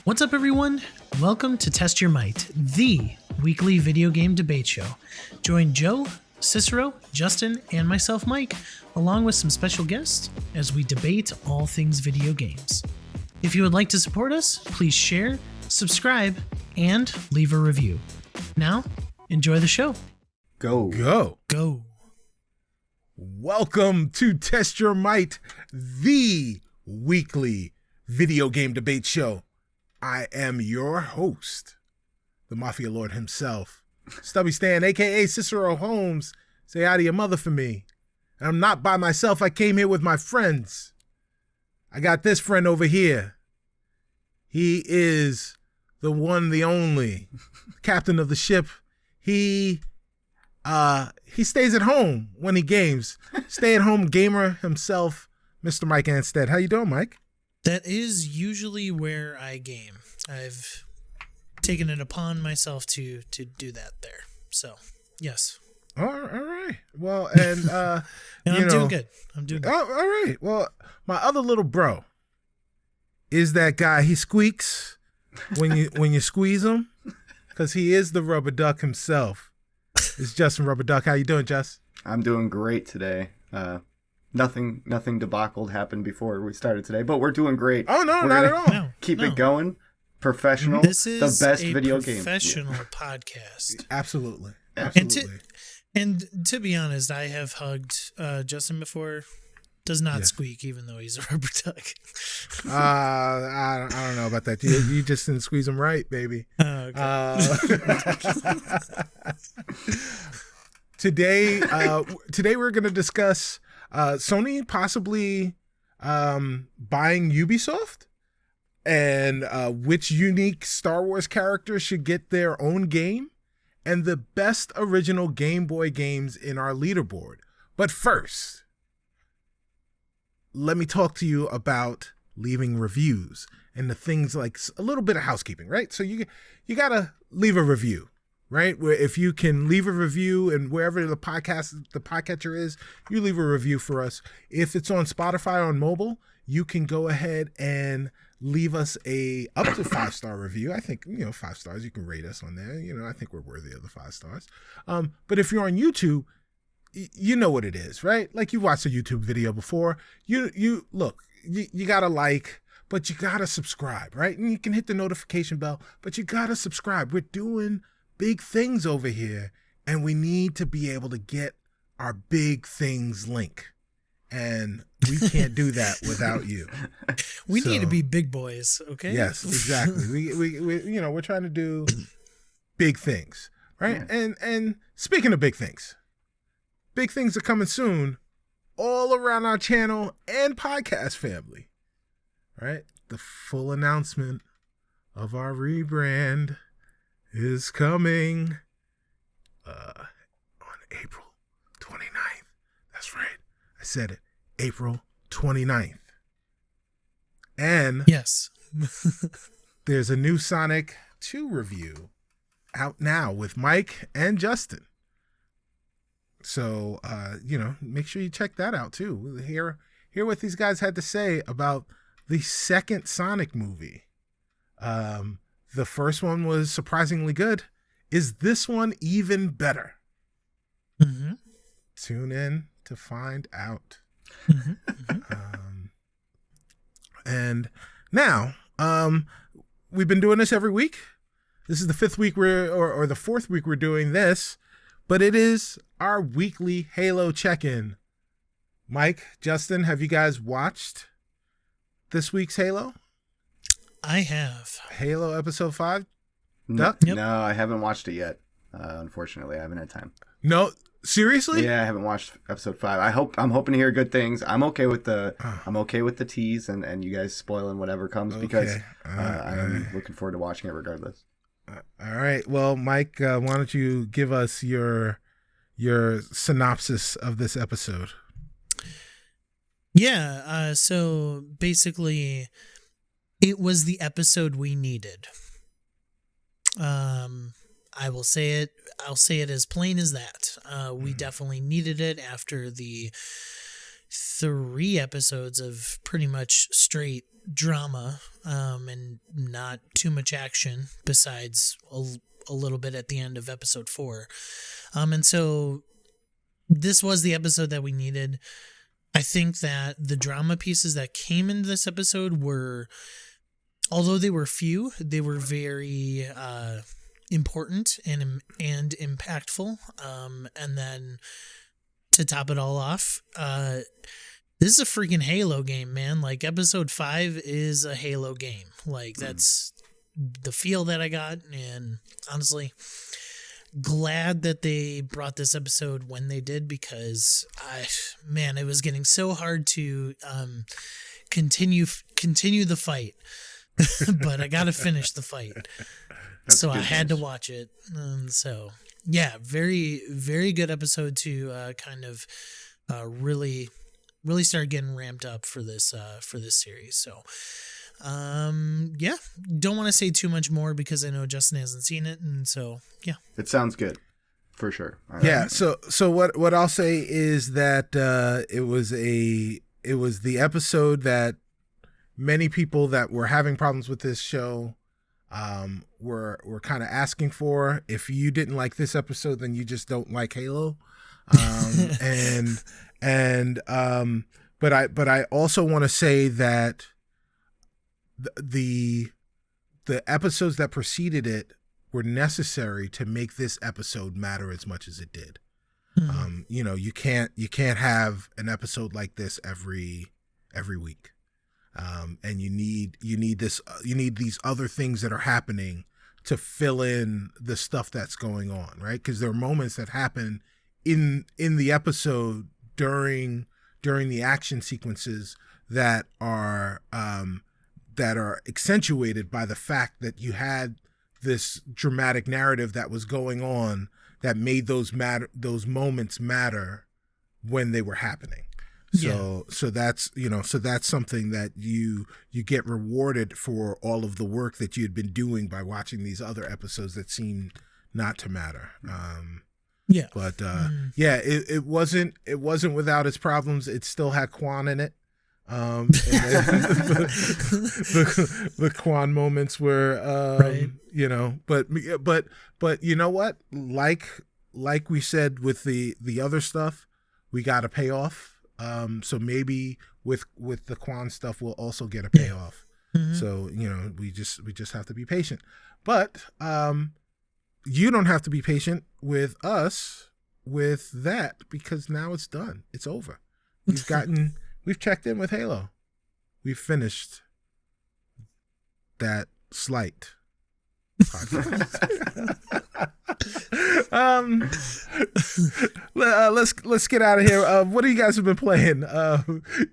What's up, everyone? Welcome to Test Your Might, the weekly video game debate show. Join Joe, Cicero, Justin, and myself, Mike, along with some special guests as we debate all things video games. If you would like to support us, please share, subscribe, and leave a review. Now, enjoy the show. Go. Welcome to Test Your Might, the weekly video game debate show. I am your host, the Mafia Lord himself, Stubby Stan, a.k.a. Cicero Holmes. Say hi to your mother for me. And I'm not by myself. I came here with my friends. I got this friend over here. He is the one, the only captain of the ship. He stays at home when he games. Stay-at-home gamer himself, Mr. Mike Anstead. How you doing, Mike? That is usually where I game. I've taken it upon myself to do that there. So, yes. All right. Well, and I'm doing good. All right. Well, my other little bro is that guy. He squeaks when you squeeze him, because he is the rubber duck himself. It's Justin Rubber Duck. How you doing, Jess? I'm doing great today. Nothing debacled happened before we started today, but we're doing great. Oh, no, not at all. Keep it going. Professional. This is the best a video game. professional podcast. Absolutely. And to be honest, I have hugged Justin before. Does not squeak, even though he's a rubber duck. I don't know about that. You just didn't squeeze him right, baby. Okay. Today we're going to discuss Sony possibly buying Ubisoft, and which unique Star Wars characters should get their own game, and the best original Game Boy games in our leaderboard. But first, let me talk to you about leaving reviews and the things like a little bit of housekeeping, right? So you got to leave a review, right? Where if you can leave a review, and wherever the podcatcher is, you leave a review for us. If it's on Spotify on mobile, you can go ahead and leave us a up to 5-star review. I think, 5 stars, you can rate us on there. I think we're worthy of the 5 stars. But if you're on YouTube, you know what it is, right? Like, you watched a YouTube video before. You look, you gotta like, but you gotta subscribe, right? And you can hit the notification bell, but you gotta subscribe. We're doing big things over here, and we need to be able to get our big things link, and we can't do that without you. We need to be big boys, okay? Yes, exactly. we we're trying to do big things, right? Yeah. And speaking of big things are coming soon, all around our channel and podcast family, right? The full announcement of our rebrand is coming on April 29th. That's right. I said it. April 29th. And yes, there's a new Sonic 2 review out now with Mike and Justin. So, make sure you check that out too. Hear what these guys had to say about the second Sonic movie. The first one was surprisingly good. Is this one even better? Mm-hmm. Tune in to find out. And now, we've been doing this every week. This is the 5th week or the 4th week we're doing this, but it is our weekly Halo check-in. Mike, Justin, have you guys watched this week's Halo? I have. Halo episode 5? No, Yep. no, I haven't watched it yet. Unfortunately, I haven't had time. No, seriously? Yeah, I haven't watched episode 5. I'm hoping to hear good things. I'm okay with the tease and you guys spoiling whatever comes, because I'm looking forward to watching it regardless. All right. Well, Mike, why don't you give us your synopsis of this episode? Yeah. So basically, it was the episode we needed. I will say it. I'll say it as plain as that. We definitely needed it after the 3 episodes of pretty much straight drama and not too much action besides a little bit at the end of episode 4. And so this was the episode that we needed. I think that the drama pieces that came into this episode were, although they were few, they were very important and impactful. And then to top it all off, this is a freaking Halo game, man. Like, episode 5 is a Halo game. Like, that's the feel that I got. And honestly, glad that they brought this episode when they did, because it was getting so hard to continue the fight. But I got to finish the fight. So I had to watch it. So yeah, very, very good episode to kind of really start getting ramped up for this series. So don't want to say too much more because I know Justin hasn't seen it, and so yeah, it sounds good for sure. Yeah. So what I'll say is that it was the episode that many people that were having problems with this show were kind of asking for. If you didn't like this episode, then you just don't like Halo. But I also want to say that the episodes that preceded it were necessary to make this episode matter as much as it did. Mm-hmm. You can't have an episode like this every week. And you need these other things that are happening to fill in the stuff that's going on, right? Because there are moments that happen in the episode during the action sequences that are accentuated by the fact that you had this dramatic narrative that was going on that made those moments matter when they were happening. So that's something that you get rewarded for all of the work that you had been doing by watching these other episodes that seemed not to matter. It wasn't without its problems. It still had Quan in it. And the Quan moments were right. But you know what? Like we said with the other stuff, we got a payoff. So maybe with the Quan stuff, we'll also get a payoff. Mm-hmm. So, we just have to be patient. But you don't have to be patient with us with that, because now it's done. It's over. We've checked in with Halo. We've finished that slight podcast. Let's get out of here. What have you guys been playing?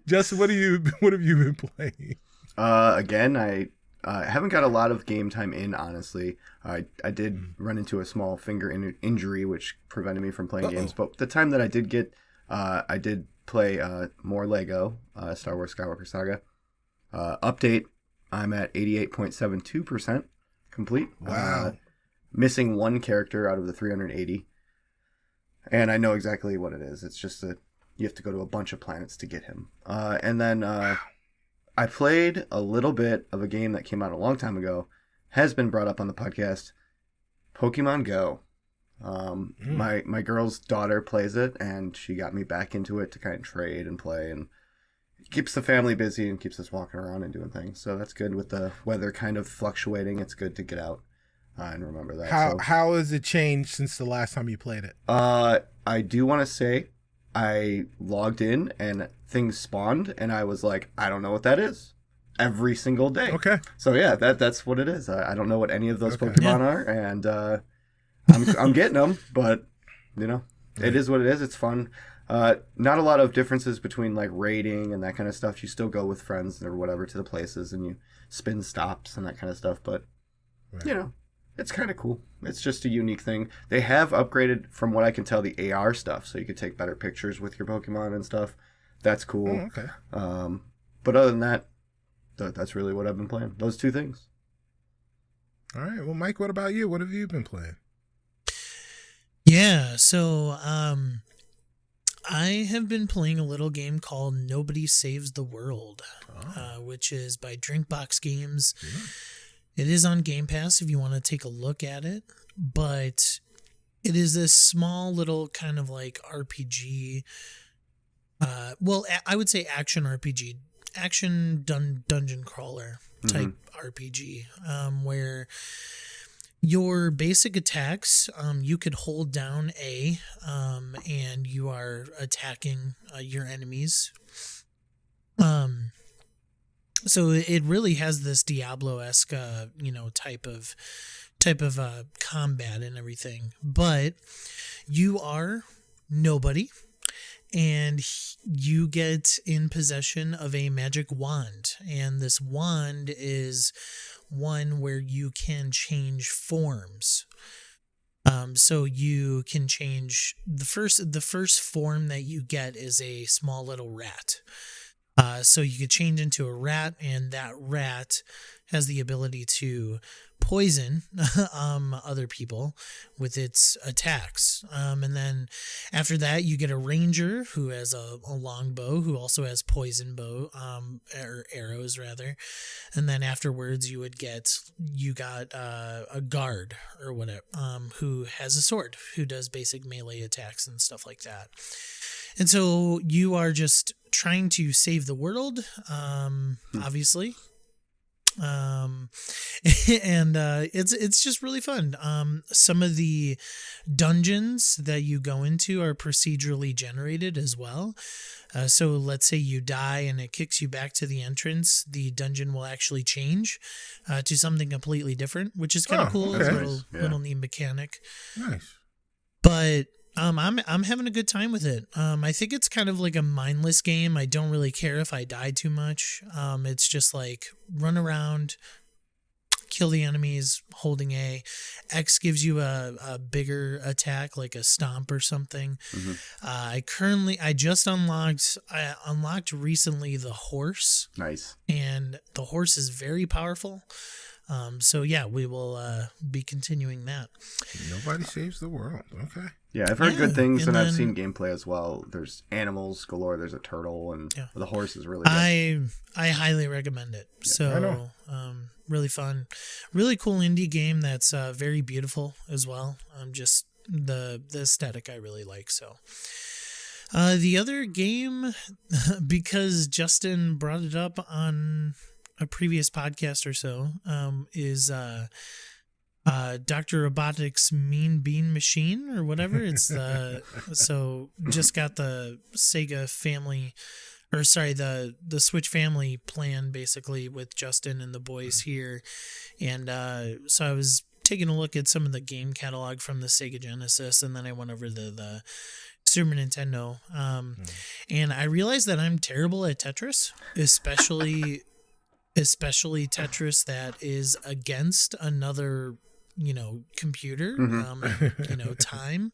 Justin, what have you been playing? Again, I haven't got a lot of game time in, honestly. I did run into a small finger injury, which prevented me from playing games. But the time that I did get, I did play more Lego, Star Wars Skywalker Saga. Update, I'm at 88.72% complete. Wow. Missing one character out of the 380. And I know exactly what it is. It's just that you have to go to a bunch of planets to get him. And then I played a little bit of a game that came out a long time ago, has been brought up on the podcast, Pokemon Go. My girl's daughter plays it, and she got me back into it to kind of trade and play, and it keeps the family busy and keeps us walking around and doing things. So that's good. With the weather kind of fluctuating, it's good to get out and remember that. How has it changed since the last time you played it? I do want to say I logged in and things spawned, and I was like, I don't know what that is. Every single day. Okay. So yeah, that's what it is. I don't know what any of those Pokemon are, and I'm getting them, but it is what it is. It's fun. Not a lot of differences between like raiding and that kind of stuff. You still go with friends or whatever to the places, and you spin stops and that kind of stuff. But it's kind of cool. It's just a unique thing. They have upgraded, from what I can tell, the AR stuff, so you can take better pictures with your Pokemon and stuff. That's cool. Oh, okay. But other than that, that's really what I've been playing. Those two things. All right. Well, Mike, what about you? What have you been playing? Yeah. So I have been playing a little game called Nobody Saves the World, which is by Drinkbox Games. It is on Game Pass if you want to take a look at it, but it is this small little kind of like RPG. I would say action RPG, action dungeon crawler type RPG, where your basic attacks, you could hold down A, and you are attacking your enemies. So it really has this Diablo-esque, type of combat and everything. But you are nobody, and you get in possession of a magic wand, and this wand is one where you can change forms. So you can change the first form that you get is a small little rat. So you could change into a rat, and that rat has the ability to poison other people with its attacks. And then after that, you get a ranger who has a long bow, who also has poison bow, or arrows rather. And then afterwards, you got a guard or whatever, who has a sword, who does basic melee attacks and stuff like that. And so you are just trying to save the world, obviously. And it's just really fun. Some of the dungeons that you go into are procedurally generated as well. So let's say you die and it kicks you back to the entrance, the dungeon will actually change to something completely different, which is kind of cool. Okay. It's a little neat mechanic. Nice. But I'm having a good time with it. I think it's kind of like a mindless game. I don't really care if I die too much. It's just like run around, kill the enemies, holding A. X gives you a bigger attack, like a stomp or something. I just unlocked recently the horse. Nice. And the horse is very powerful. So yeah, we will be continuing that. Nobody saves the world. Okay. Yeah, I've heard good things, and I've seen gameplay as well. There's animals galore. There's a turtle, and the horse is really good. I highly recommend it. Yeah, so really fun, really cool indie game that's very beautiful as well. Just the aesthetic I really like. So the other game, because Justin brought it up on a previous podcast or so, is Dr. Robotnik's Mean Bean Machine or whatever. It's so just got the Sega family, or sorry, the Switch family plan basically with Justin and the boys here. And so I was taking a look at some of the game catalog from the Sega Genesis, and then I went over the Super Nintendo. And I realized that I'm terrible at Tetris, especially Tetris that is against another computer, time.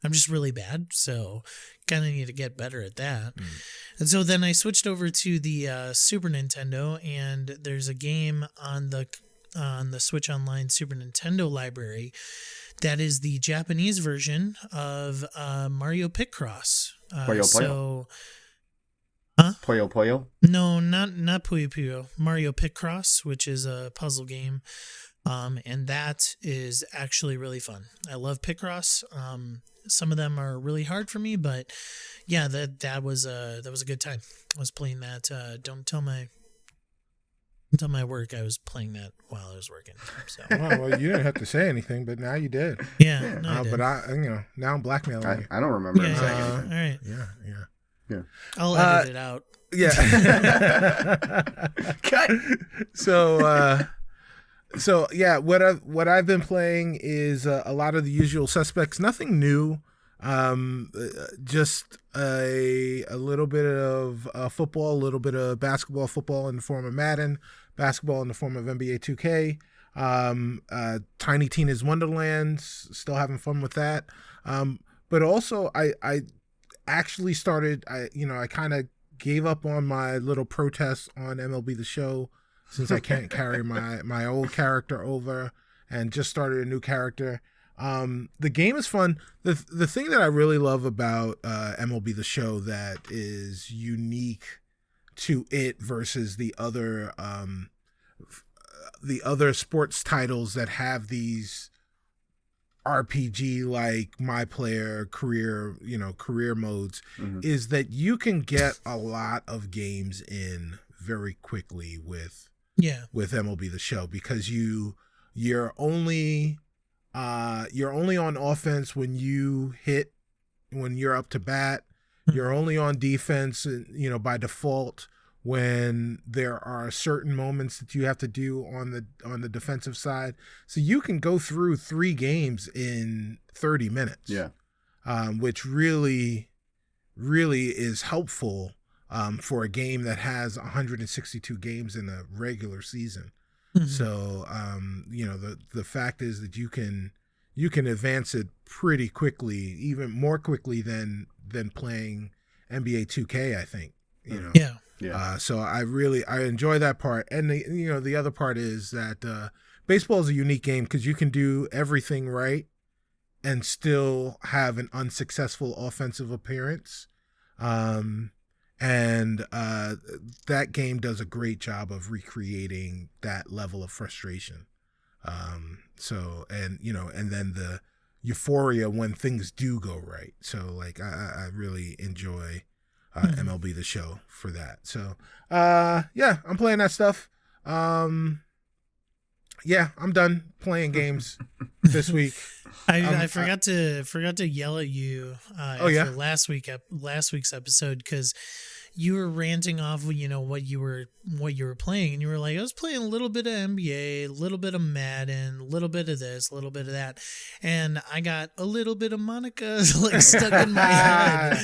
I'm just really bad, so kind of need to get better at that. And so then I switched over to the Super Nintendo, and there's a game on the Switch Online Super Nintendo library that is the Japanese version of Mario Picross. Puyo Puyo. So, Puyo Puyo? No, not Puyo Puyo. Mario Picross, which is a puzzle game. And that is actually really fun. I love Picross. Some of them are really hard for me, but yeah, that was a good time. I was playing that. Don't tell my work I was playing that while I was working. So. Well, you didn't have to say anything, but now you did. Yeah, no, I did. But now I'm blackmailing you. I don't remember him saying all anything. right. Yeah. I'll edit it out. Yeah. Cut. So yeah, what I've been playing is a lot of the usual suspects. Nothing new. Just a little bit of football, a little bit of basketball. Football in the form of Madden, basketball in the form of NBA 2K. Tiny Tina's Wonderlands. Still having fun with that. But also I actually started. I kind of gave up on my little protest on MLB The Show, since I can't carry my old character over, and just started a new character. The game is fun. The thing that I really love about MLB The Show that is unique to it versus the other sports titles that have these RPG like My Player career modes is that you can get a lot of games in very quickly with MLB The Show, because you're only on offense when you're up to bat. You're only on defense, by default when there are certain moments that you have to do on the defensive side. So you can go through 3 games in 30 minutes. Yeah. Which really, really is helpful for a game that has 162 games in a regular season. Mm-hmm. So, the fact is that you can advance it pretty quickly, even more quickly than playing NBA 2K, I think, Yeah. Yeah. So I enjoy that part. And the other part is that baseball is a unique game because you can do everything right and still have an unsuccessful offensive appearance. And that game does a great job of recreating that level of frustration. And then the euphoria when things do go right. So like I really enjoy MLB The Show for that. So I'm playing that stuff. I'm done playing games this week. I forgot to yell at you after last week's episode, because you were ranting off what you were playing, and you were like, I was playing a little bit of NBA, a little bit of Madden, a little bit of this, a little bit of that, and I got a little bit of Monica like stuck in my head.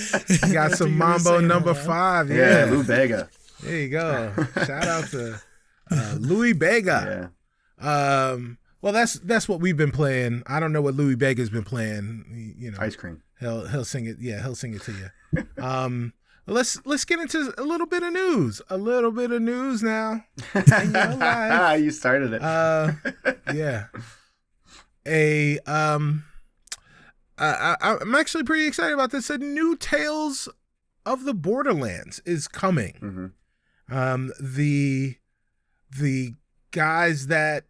You got some Mambo number 5, yeah, Lou Bega. There you go. Shout out to Louis Bega. Yeah. Well, that's what we've been playing. I don't know what Louis Bega's been playing. Ice cream. He'll sing it. Yeah, he'll sing it to you. Let's get into a little bit of news. A little bit of news now. You started it. Yeah. I'm actually pretty excited about this. A new Tales of the Borderlands is coming. Mm-hmm. The guys that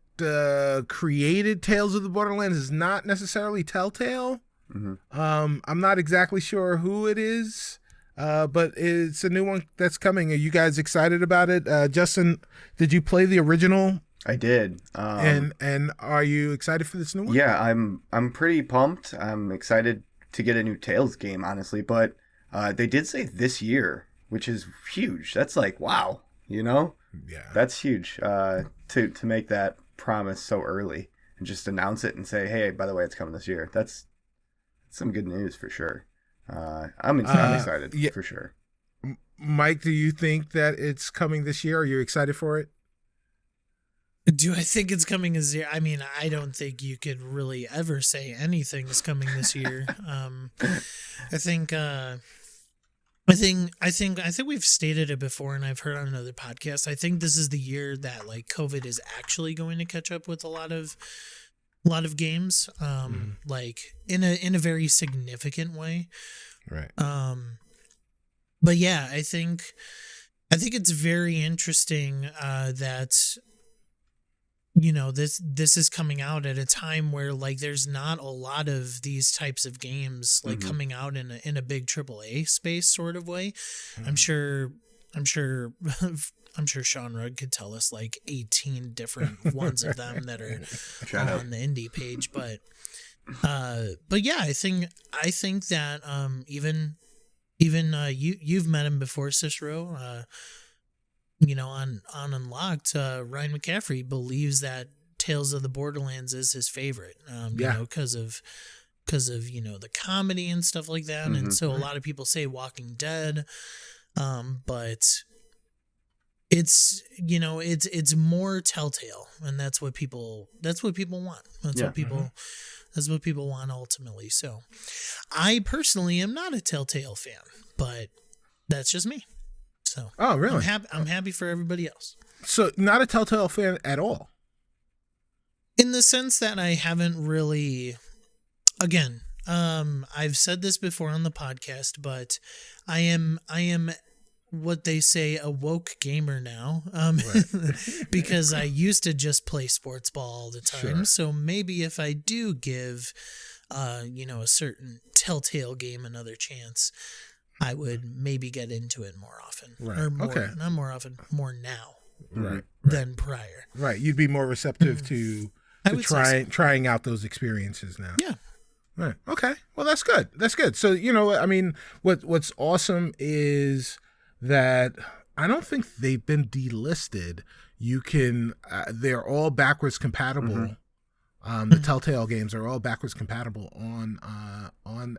created Tales of the Borderlands is not necessarily Telltale. Mm-hmm. I'm not exactly sure who it is. But it's a new one that's coming. Are you guys excited about it? Justin, did you play the original? I did. And are you excited for this new one? Yeah, I'm pretty pumped. I'm excited to get a new Tales game, honestly. But they did say this year, which is huge. That's like, wow, Yeah. That's huge. To make that promise so early and just announce it and say, hey, by the way, it's coming this year. That's some good news for sure. I'm excited for sure. Mike, do you think that it's coming this year? Are you excited for it? Do I think it's coming this year? I mean, I don't think you could really ever say anything is coming this year. I think we've stated it before, and I've heard on another podcast. I think this is the year that like COVID is actually going to catch up with a lot of games, like in a very significant way. Right. But yeah, I think it's very interesting that this is coming out at a time where like there's not a lot of these types of games like coming out in a big AAA space sort of way. I'm sure Sean Rugg could tell us like 18 different ones of them that are on the indie page, but yeah, I think that even you've met him before, Cicero. On Unlocked, Ryan McCaffrey believes that Tales of the Borderlands is his favorite. Because of the comedy and stuff like that, and so a lot of people say Walking Dead, but it's more Telltale, and that's what people want. That's what people want ultimately. So I personally am not a Telltale fan, but that's just me. So oh really? I'm happy for everybody else. So not a Telltale fan at all? In the sense that I haven't really again, I've said this before on the podcast, but I am what they say a woke gamer now, because I used to just play sports ball all the time. Sure. So maybe if I do give, a certain Telltale game another chance, I would maybe get into it more often. Right. Or more, Okay. not more often, more now Right. than prior. Right. You'd be more receptive to would say so. trying out those experiences now. Yeah. Right. Okay. Well, that's good. That's good. So, I mean, what's awesome is that I don't think they've been delisted. You can, they're all backwards compatible. The Telltale games are all backwards compatible on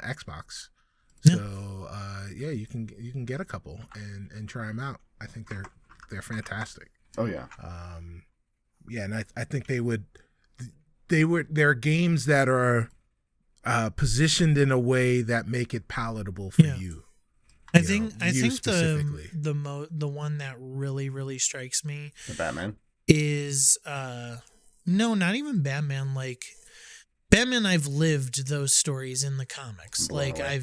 Xbox. So, you can get a couple and try them out. I think they're fantastic. Oh yeah. And I think they're games that are positioned in a way that make it palatable for you. I think specifically. the one that really strikes me, The Batman, is no, not even Batman. Like Batman, I've lived those stories in the comics. Like I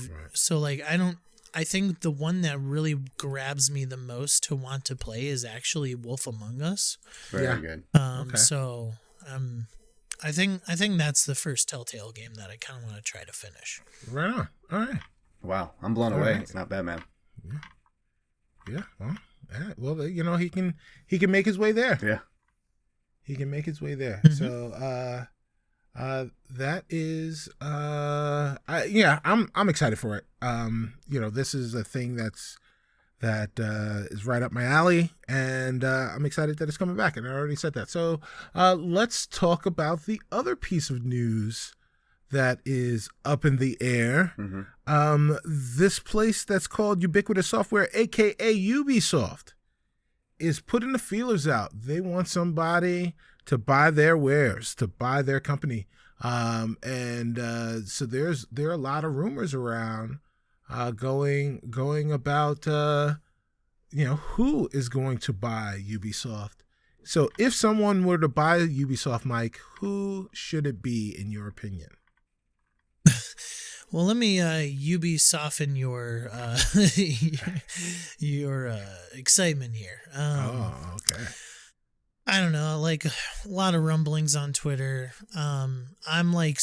think the one that really grabs me the most to want to play is actually Wolf Among Us. very good. So I think that's the first Telltale game that I kind of want to try to finish. Right on. All right. Wow, I'm blown away. right. It's not Batman. Yeah. Well, he can make his way there. Yeah. He can make his way there. So, that is, I'm excited for it. This is a thing that is right up my alley, and I'm excited that it's coming back. And I already said that. So, let's talk about the other piece of news that is up in the air. This place that's called Ubiquitous Software, aka Ubisoft, is putting the feelers out. They want somebody to buy their wares, to buy their company. So there are a lot of rumors around going about who is going to buy Ubisoft. So if someone were to buy Ubisoft, Mike, who should it be in your opinion? Well, let me Ubisoft your excitement here. Okay. I don't know, like a lot of rumblings on Twitter. I'm like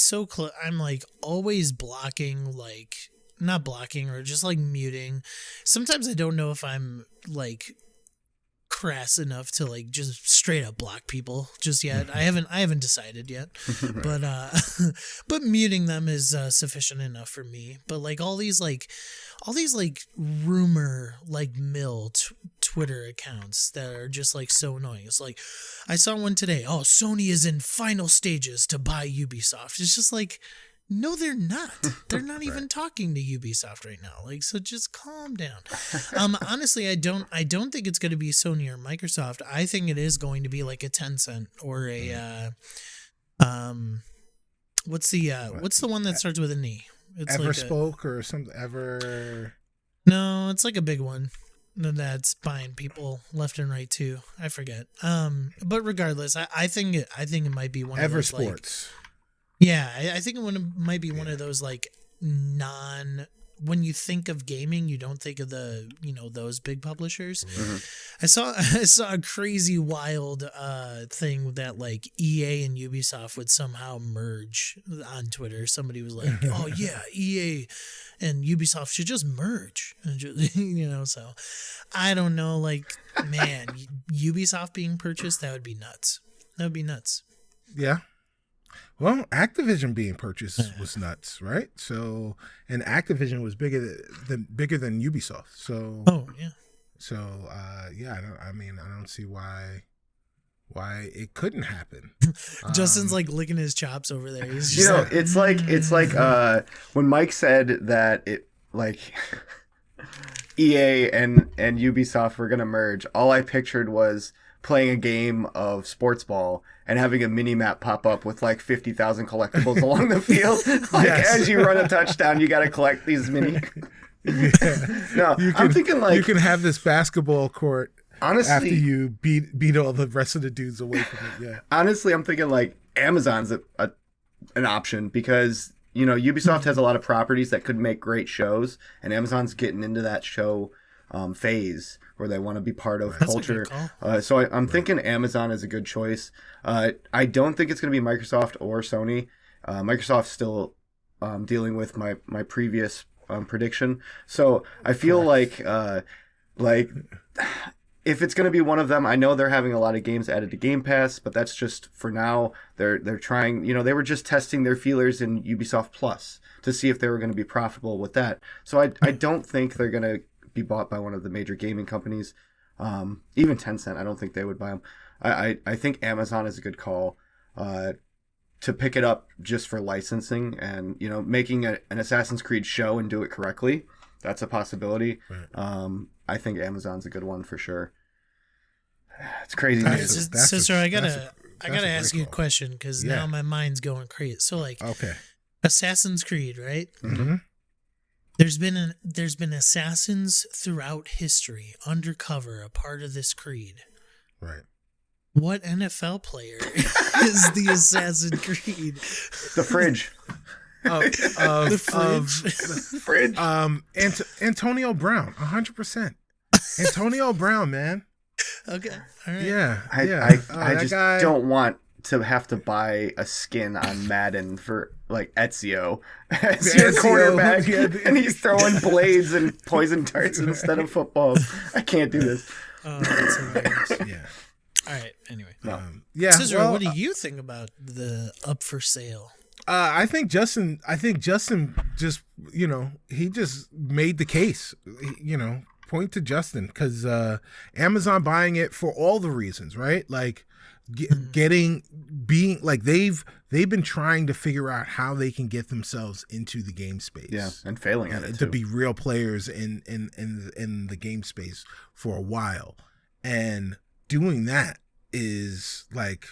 I'm like always blocking, like not blocking or just like muting. Sometimes I don't know if I'm like crass enough to like just straight up block people just yet. I haven't decided yet. Right. But muting them is sufficient enough for me. But like all these rumor like mill Twitter accounts that are just like so annoying. It's like I saw one today. Oh, Sony is in final stages to buy Ubisoft. It's just like, no, they're not. They're not even talking to Ubisoft right now. Like, so just calm down. Honestly, I don't think it's going to be Sony or Microsoft. I think it is going to be like a Tencent or a what's the one that starts with an E? It's Everspoke or something. No, it's like a big one that's buying people left and right too. I forget. But regardless, I think it might be one of those Eversports. Yeah, I think it might be one of those like when you think of gaming, you don't think of the those big publishers. I saw a crazy wild thing that like EA and Ubisoft would somehow merge on Twitter. Somebody was like, "Oh yeah, EA and Ubisoft should just merge," and just, so I don't know. Like, man, Ubisoft being purchased, that would be nuts. That would be nuts. Yeah. Well, Activision being purchased was nuts, right? So, and Activision was bigger than Ubisoft. So, yeah. So, I don't see why it couldn't happen. Justin's like licking his chops over there. He's just it's like when Mike said that it like EA and Ubisoft were gonna merge. All I pictured was playing a game of sports ball and having a mini map pop up with like 50,000 collectibles along the field. As you run a touchdown, you got to collect these mini. No, I'm thinking like you can have this basketball court. Honestly, after you beat all the rest of the dudes away from it. Yeah. Honestly, I'm thinking like Amazon's an option because Ubisoft has a lot of properties that could make great shows, and Amazon's getting into that show phase where they want to be part of culture. So I'm thinking Amazon is a good choice. I don't think it's going to be Microsoft or Sony. Microsoft's still dealing with my previous prediction. So I feel like if it's going to be one of them, I know they're having a lot of games added to Game Pass, but that's just for now. They're trying, they were just testing their feelers in Ubisoft Plus to see if they were going to be profitable with that. So I don't think they're going to be bought by one of the major gaming companies. Even Tencent, I don't think they would buy them. I think Amazon is a good call to pick it up just for licensing and, making an Assassin's Creed show and do it correctly. That's a possibility. Right. I think Amazon's a good one for sure. It's crazy. Cicero, I gotta ask you a question because now my mind's going crazy. So Assassin's Creed, right? Mm-hmm. There's been assassins throughout history, undercover, a part of this creed. Right. What NFL player is the Assassin's Creed? The fridge. The fridge. Antonio Brown, 100%. Antonio Brown, man. Okay. All right. Yeah. I just don't want to have to buy a skin on Madden for like Ezio as your quarterback, and he's throwing blades and poison darts instead of footballs. I can't do this. Oh, that's hilarious. Yeah. All right. Anyway. Cicero, what do you think about the up for sale? I think Justin just, he just made the case, point to Justin because Amazon buying it for all the reasons, right? Like they've been trying to figure out how they can get themselves into the game space. Yeah, and failing at it to be real players in the game space for a while. And doing that is like,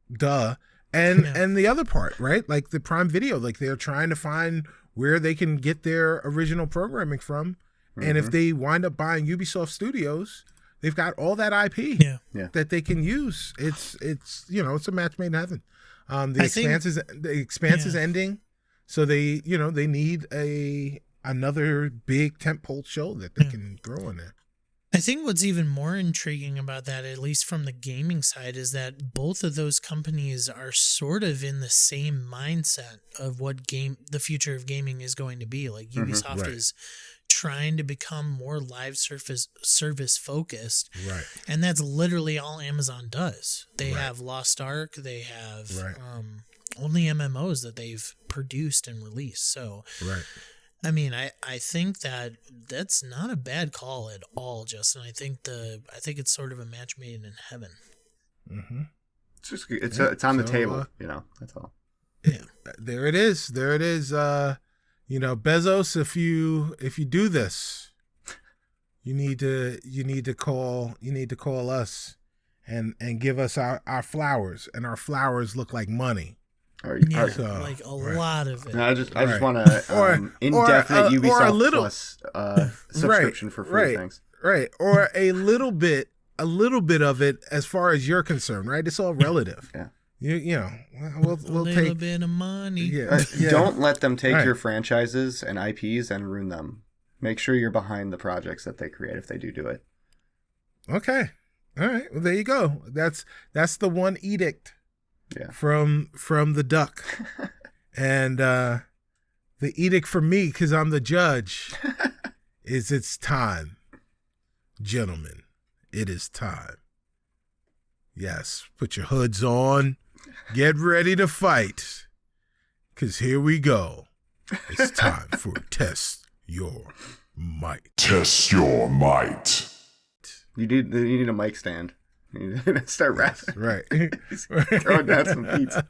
duh. And the other part, right? Like the Prime Video, like they're trying to find where they can get their original programming from. Mm-hmm. And if they wind up buying Ubisoft Studios, they've got all that IP that they can use. It's a match made in heaven. The Expanse is ending, so they need another big tentpole show that they can throw in there. I think what's even more intriguing about that, at least from the gaming side, is that both of those companies are sort of in the same mindset of what the future of gaming is going to be. Like Ubisoft is trying to become more live service focused. Right. And that's literally all Amazon does. They have Lost Ark, they have only MMOs that they've produced and released. So I mean, I think that's not a bad call at all, Justin. I think it's sort of a match made in heaven. Mm-hmm. It's just it's on the table, that's all. Yeah. There it is. Bezos, if you do this, you need to call us and give us our flowers, and our flowers look like money. Like a lot of it. No, I just want to indefinite Ubisoft Plus subscription for free. Thanks. Right, or a little bit of it as far as you're concerned. Right, it's all relative. We'll take a bit of money. Yeah. Don't let them take your franchises and IPs and ruin them. Make sure you're behind the projects that they create if they do it. Okay, all right. Well, there you go. That's the one edict. Yeah. From the duck. And the edict for me, because I'm the judge, is it's time. Gentlemen, it is time. Yes, put your hoods on. Get ready to fight. Because here we go. It's time for Test Your Might. Test your might. You need a mic stand. You need to start rapping. Right. Throwing down some pizza.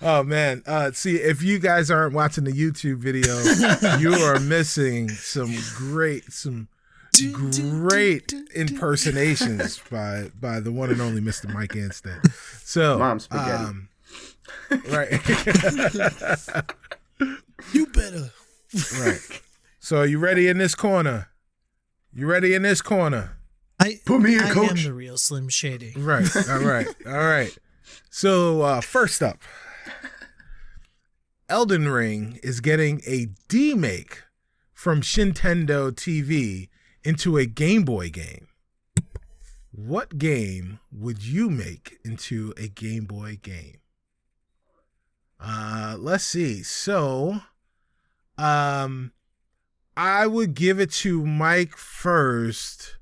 Oh man. See, if you guys aren't watching the YouTube video, you are missing some great impersonations by the one and only Mr. Mike Anstead. So Mom spaghetti. Right. You better. Right. So are you ready in this corner? Put me in, coach. I am the real Slim Shady. Right. All right. So first up, Elden Ring is getting a demake from Nintendo TV into a Game Boy game. What game would you make into a Game Boy game? Let's see. So, I would give it to Mike first,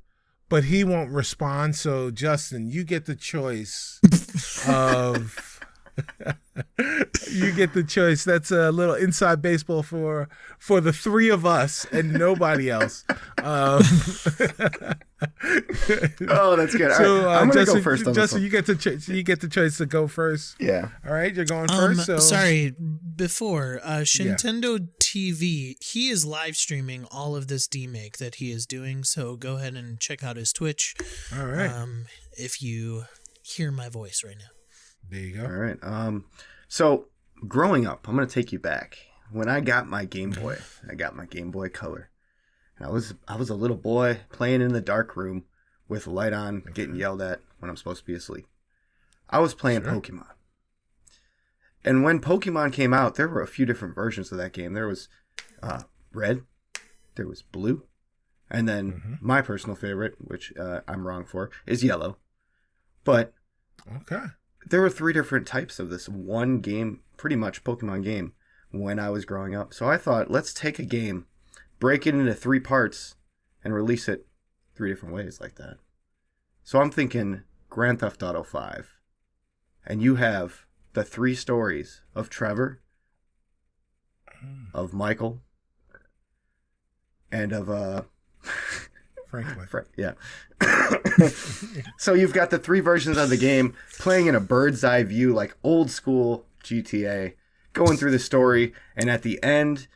but he won't respond. So, Justin, you get the choice of... You get the choice. That's a little inside baseball for the three of us and nobody else. Oh, that's good. So, right. I'm going to Justin, go first on Justin, this one. you get the choice to go first. Yeah. All right, you're going first. So. Sorry, before Nintendo TV, he is live streaming all of this demake that he is doing. So go ahead and check out his Twitch. All right. If you hear my voice right now. There you go. All right. So growing up, I'm going to take you back. When I got my Game Boy, I got my Game Boy Color. I was a little boy playing in the dark room with the light on, getting yelled at when I'm supposed to be asleep. I was playing Pokemon. And when Pokemon came out, there were a few different versions of that game. There was red, there was blue, and then my personal favorite, which I'm wrong for, is yellow. But okay. There were 3 different types of this one game, pretty much Pokemon game, when I was growing up. So I thought, let's take a game, break it into 3 parts, and release it 3 different ways like that. So I'm thinking Grand Theft Auto 5. And you have the 3 stories of Trevor, of Michael, and of Franklin. Yeah. So you've got the 3 versions of the game playing in a bird's eye view, like old school GTA, going through the story, and at the end,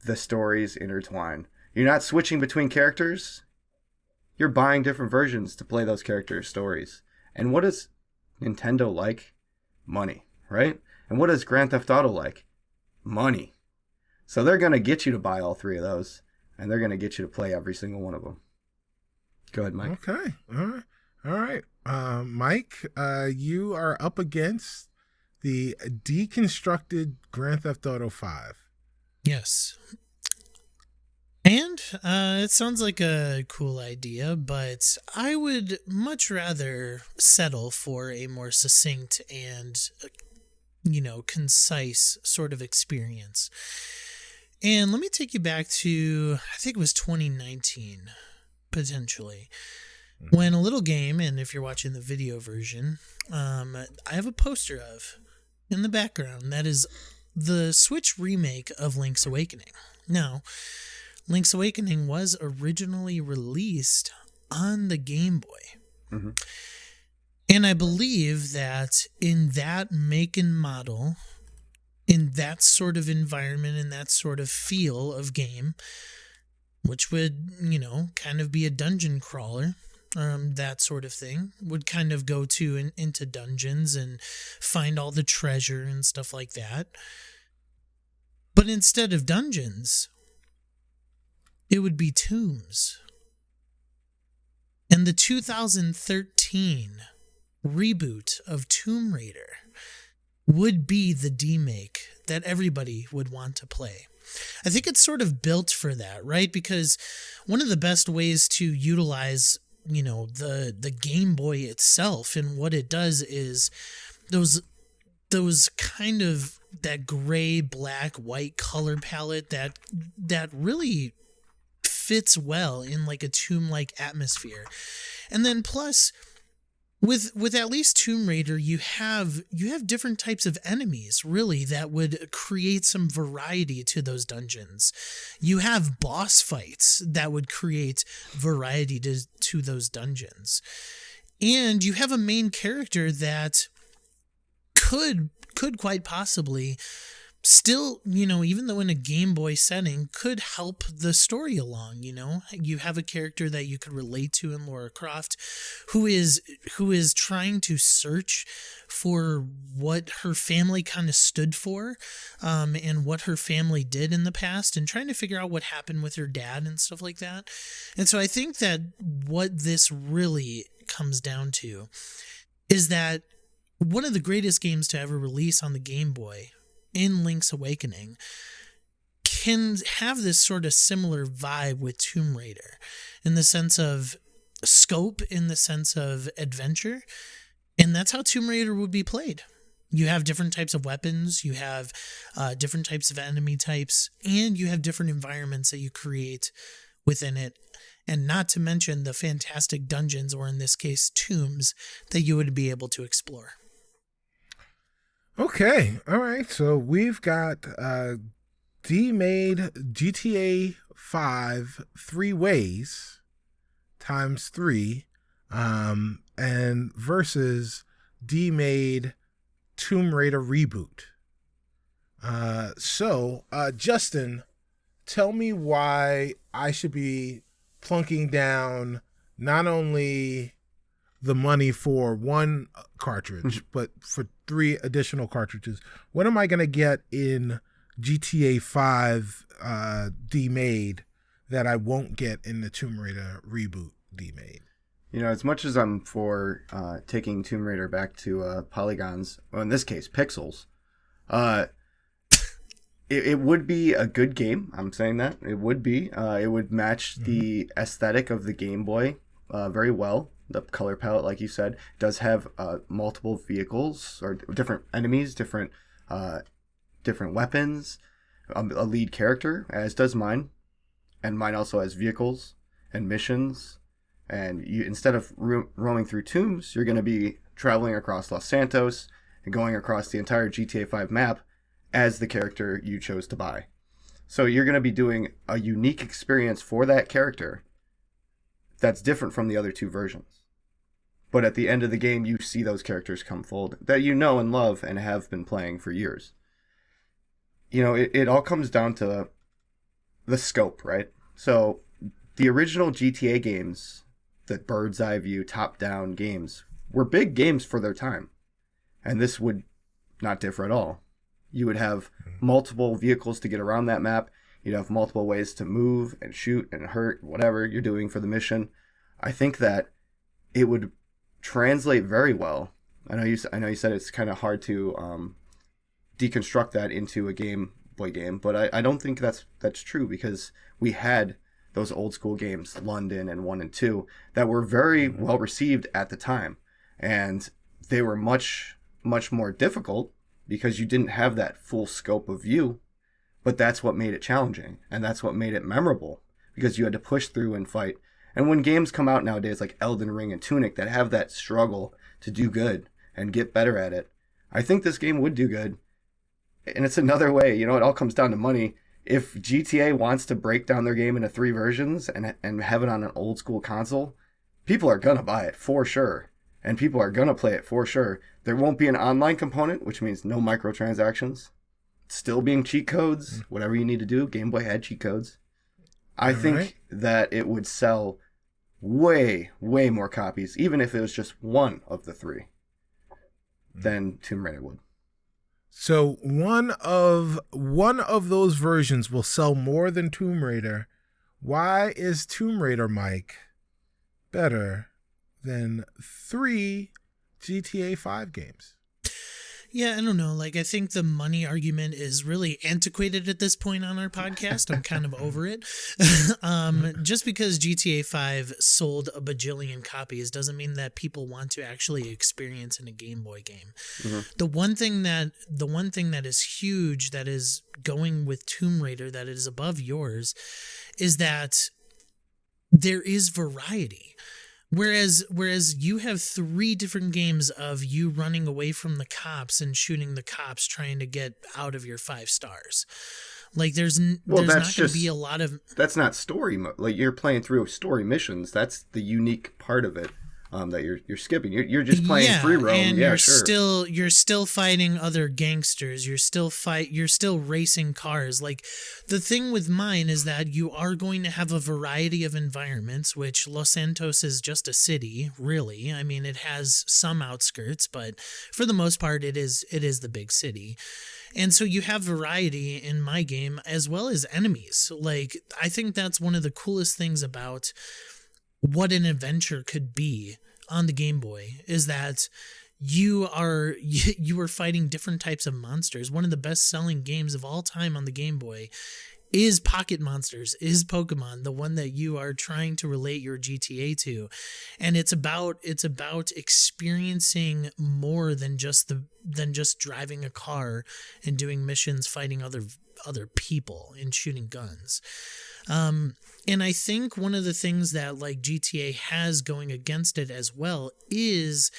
the stories intertwine. You're not switching between characters. You're buying different versions to play those characters' stories. And what does Nintendo like? Money, right? And what does Grand Theft Auto like? Money. So they're going to get you to buy all 3 of those, and they're going to get you to play every single one of them. Go ahead, Mike. Okay. All right. Mike, you are up against the deconstructed Grand Theft Auto 5. Yes. And it sounds like a cool idea, but I would much rather settle for a more succinct and, concise sort of experience. And let me take you back to, I think it was 2019. Potentially, when a little game, and if you're watching the video version, I have a poster of in the background that is the Switch remake of Link's Awakening. Now, Link's Awakening was originally released on the Game Boy. And I believe that in that make and model, in that sort of environment, in that sort of feel of game, which would, kind of be a dungeon crawler, that sort of thing, would kind of go into dungeons and find all the treasure and stuff like that. But instead of dungeons, it would be tombs. And the 2013 reboot of Tomb Raider would be the demake that everybody would want to play. I think it's sort of built for that, right? Because one of the best ways to utilize, the Game Boy itself and what it does is those kind of that gray, black, white color palette that really fits well in like a tomb-like atmosphere. And then plus, with at least Tomb Raider, you have different types of enemies, really, that would create some variety to those dungeons. You have boss fights that would create variety to those dungeons. And you have a main character that could quite possibly still, even though in a Game Boy setting, could help the story along. You have a character that you could relate to in Lara Croft, who is trying to search for what her family kind of stood for, and what her family did in the past, and trying to figure out what happened with her dad and stuff like that. And so I think that what this really comes down to is that one of the greatest games to ever release on the Game Boy, in Link's Awakening can have this sort of similar vibe with Tomb Raider in the sense of scope, in the sense of adventure. And that's how Tomb Raider would be played. You have different types of weapons, you have different types of enemy types, and you have different environments that you create within it. And not to mention the fantastic dungeons, or in this case, tombs, that you would be able to explore. Okay. All right. So we've got D-Made GTA 5 3 ways times 3 and versus D-Made Tomb Raider reboot. So Justin, tell me why I should be plunking down not only the money for one cartridge, but for 3 additional cartridges. What am I going to get in GTA 5 D-Made that I won't get in the Tomb Raider reboot D-Made? You know, as much as I'm for taking Tomb Raider back to polygons, or in this case, pixels, it would be a good game. I'm saying that. It would be. It would match the aesthetic of the Game Boy very well. The color palette, like you said, does have multiple vehicles or different enemies, different weapons, a lead character, as does mine. And mine also has vehicles and missions. And you, instead of roaming through tombs, you're going to be traveling across Los Santos and going across the entire GTA 5 map as the character you chose to buy. So you're going to be doing a unique experience for that character that's different from the other 2 versions. But at the end of the game, you see those characters come fold that you know and love and have been playing for years. You know, it all comes down to the scope, right? So the original GTA games, the bird's eye view, top-down games, were big games for their time. And this would not differ at all. You would have multiple vehicles to get around that map. You'd have multiple ways to move and shoot and hurt, whatever you're doing for the mission. I think that it would translate very well. I know you said it's kind of hard to deconstruct that into a Game Boy game, but I don't think that's true, because we had those old school games, London and 1 and 2, that were very well received at the time. And they were much, much more difficult because you didn't have that full scope of view. But that's what made it challenging, and that's what made it memorable, because you had to push through and fight. And when games come out nowadays like Elden Ring and Tunic that have that struggle to do good and get better at it, I think this game would do good. And it's another way, you know, it all comes down to money. If GTA wants to break down their game into 3 versions and have it on an old school console, people are going to buy it for sure. And people are going to play it for sure. There won't be an online component, which means no microtransactions. Still being cheat codes, whatever you need to do. Game Boy had cheat codes. I think that it would sell way, way more copies, even if it was just one of the 3, than Tomb Raider would. So one of those versions will sell more than Tomb Raider. Why is Tomb Raider, Mike, better than 3 GTA 5 games? Yeah, I don't know. Like, I think the money argument is really antiquated at this point on our podcast. I'm kind of over it. Just because GTA 5 sold a bajillion copies doesn't mean that people want to actually experience in a Game Boy game. Mm-hmm. The one thing that is huge, that is going with Tomb Raider, that is above yours, is that there is variety. Whereas you have 3 different games of you running away from the cops and shooting the cops trying to get out of your 5 stars. Like there's not going to be a lot of... That's not story mode. Like you're playing through story missions. That's the unique part of it. That you're skipping. You're just playing free roam. And you're still fighting other gangsters. You're still racing cars. Like the thing with mine is that you are going to have a variety of environments, which Los Santos is just a city, really. I mean, it has some outskirts, but for the most part, it is the big city. And so you have variety in my game as well as enemies. Like I think that's one of the coolest things about what an adventure could be on the Game Boy, is that you are fighting different types of monsters. One of the best selling games of all time on the Game Boy is Pocket Monsters, is Pokemon, the one that you are trying to relate your GTA to. And it's about experiencing more than just driving a car and doing missions, fighting other people and shooting guns. And I think one of the things that like GTA has going against it as well is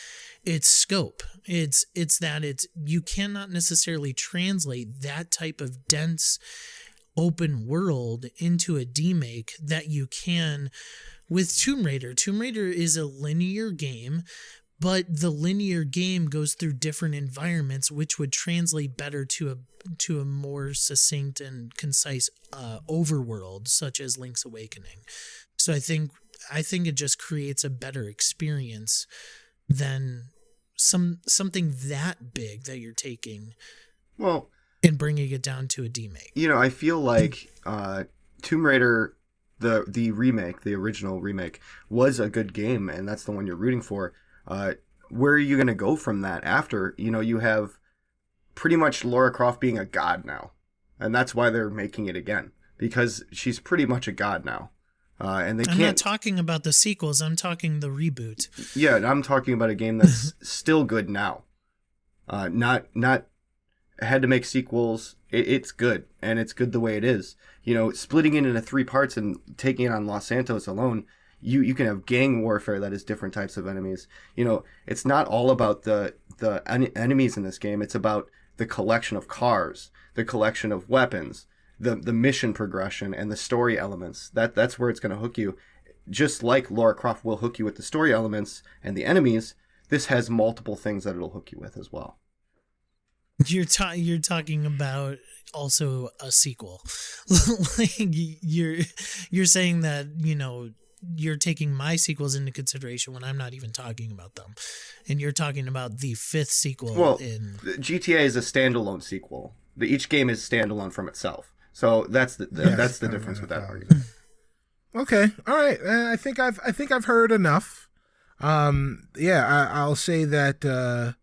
its scope. It's that you cannot necessarily translate that type of dense open world into a demake that you can with Tomb Raider. Tomb Raider is a linear game, but the linear game goes through different environments, which would translate better to a more succinct and concise overworld, such as Link's Awakening. So I think it just creates a better experience than something that big that you're taking. Well, and bringing it down to a demake. You know, I feel like Tomb Raider, the remake, the original remake, was a good game, and that's the one you're rooting for. Where are you going to go from that after? You know, you have pretty much Lara Croft being a god now, and that's why they're making it again, because she's pretty much a god now. And I'm not talking about the sequels. I'm talking the reboot. Yeah, I'm talking about a game that's still good now. Not had to make sequels. It's good, and it's good the way it is. You know, splitting it into 3 parts and taking it on Los Santos alone, you can have gang warfare that is different types of enemies. You know, it's not all about the enemies in this game. It's about the collection of cars, the collection of weapons, the mission progression, and the story elements. That's where it's going to hook you. Just like Lara Croft will hook you with the story elements and the enemies, this has multiple things that it'll hook you with as well. You're talking about also a sequel. Like you're saying that, you know, you're taking my sequels into consideration when I'm not even talking about them, and you're talking about the 5th sequel. Well, GTA is a standalone sequel. Each game is standalone from itself, so that's the difference with that argument. Okay, all right. I think I've heard enough. I'll say that.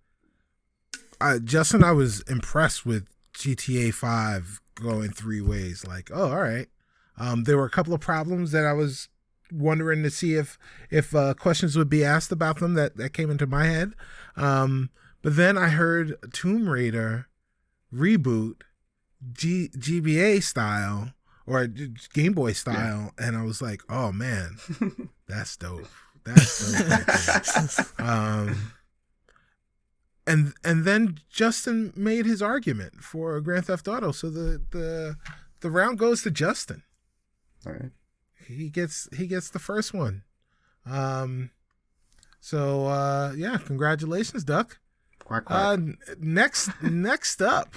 Justin, I was impressed with GTA 5 going 3 ways. Like, oh, all right. There were a couple of problems that I was wondering to see if questions would be asked about them that came into my head. But then I heard Tomb Raider reboot GBA style or Game Boy style, and I was like, oh man, that's dope. That's dope. And then Justin made his argument for Grand Theft Auto, so the round goes to Justin. All right, he gets the first one. Congratulations, Duck. Quack, quack. Next up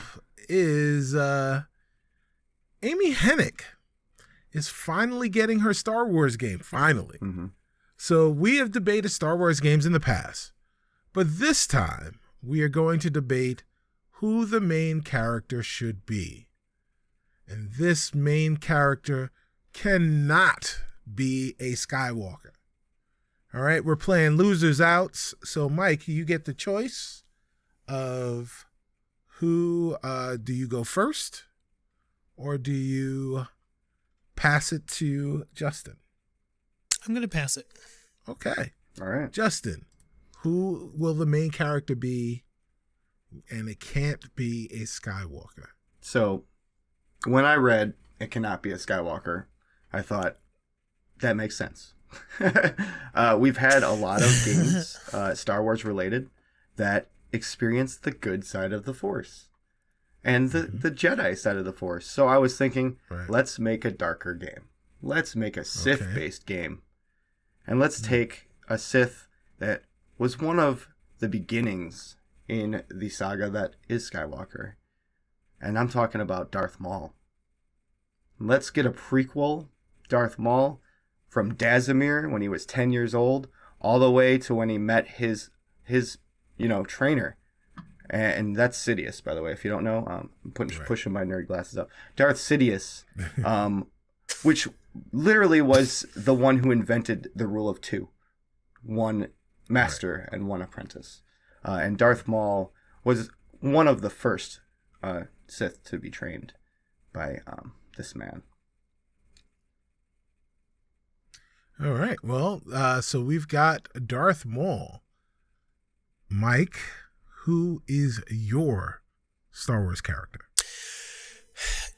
is Amy Hennig is finally getting her Star Wars game. Finally. Mm-hmm. So we have debated Star Wars games in the past, but this time we are going to debate who the main character should be. And this main character cannot be a Skywalker. All right, we're playing losers outs. So Mike, you get the choice of who, do you go first or do you pass it to Justin? I'm going to pass it. Okay. All right. Justin, who will the main character be? And it can't be a Skywalker. So when I read it cannot be a Skywalker, I thought that makes sense. We've had a lot of games, Star Wars related, that experience the good side of the Force and the Jedi side of the Force. So I was thinking, Let's make a darker game. Let's make a Sith-based game. And let's take a Sith that was one of the beginnings in the saga that is Skywalker. And I'm talking about Darth Maul. Let's get a prequel Darth Maul from Dasimir when he was 10 years old all the way to when he met his trainer. And that's Sidious, by the way, if you don't know. I'm pushing my nerd glasses up. Darth Sidious, which literally was the one who invented the rule of 2. 1 master and 1 apprentice. and Darth Maul was one of the first Sith to be trained by this man. All right. Well, so we've got Darth Maul. Mike, who is your Star Wars character?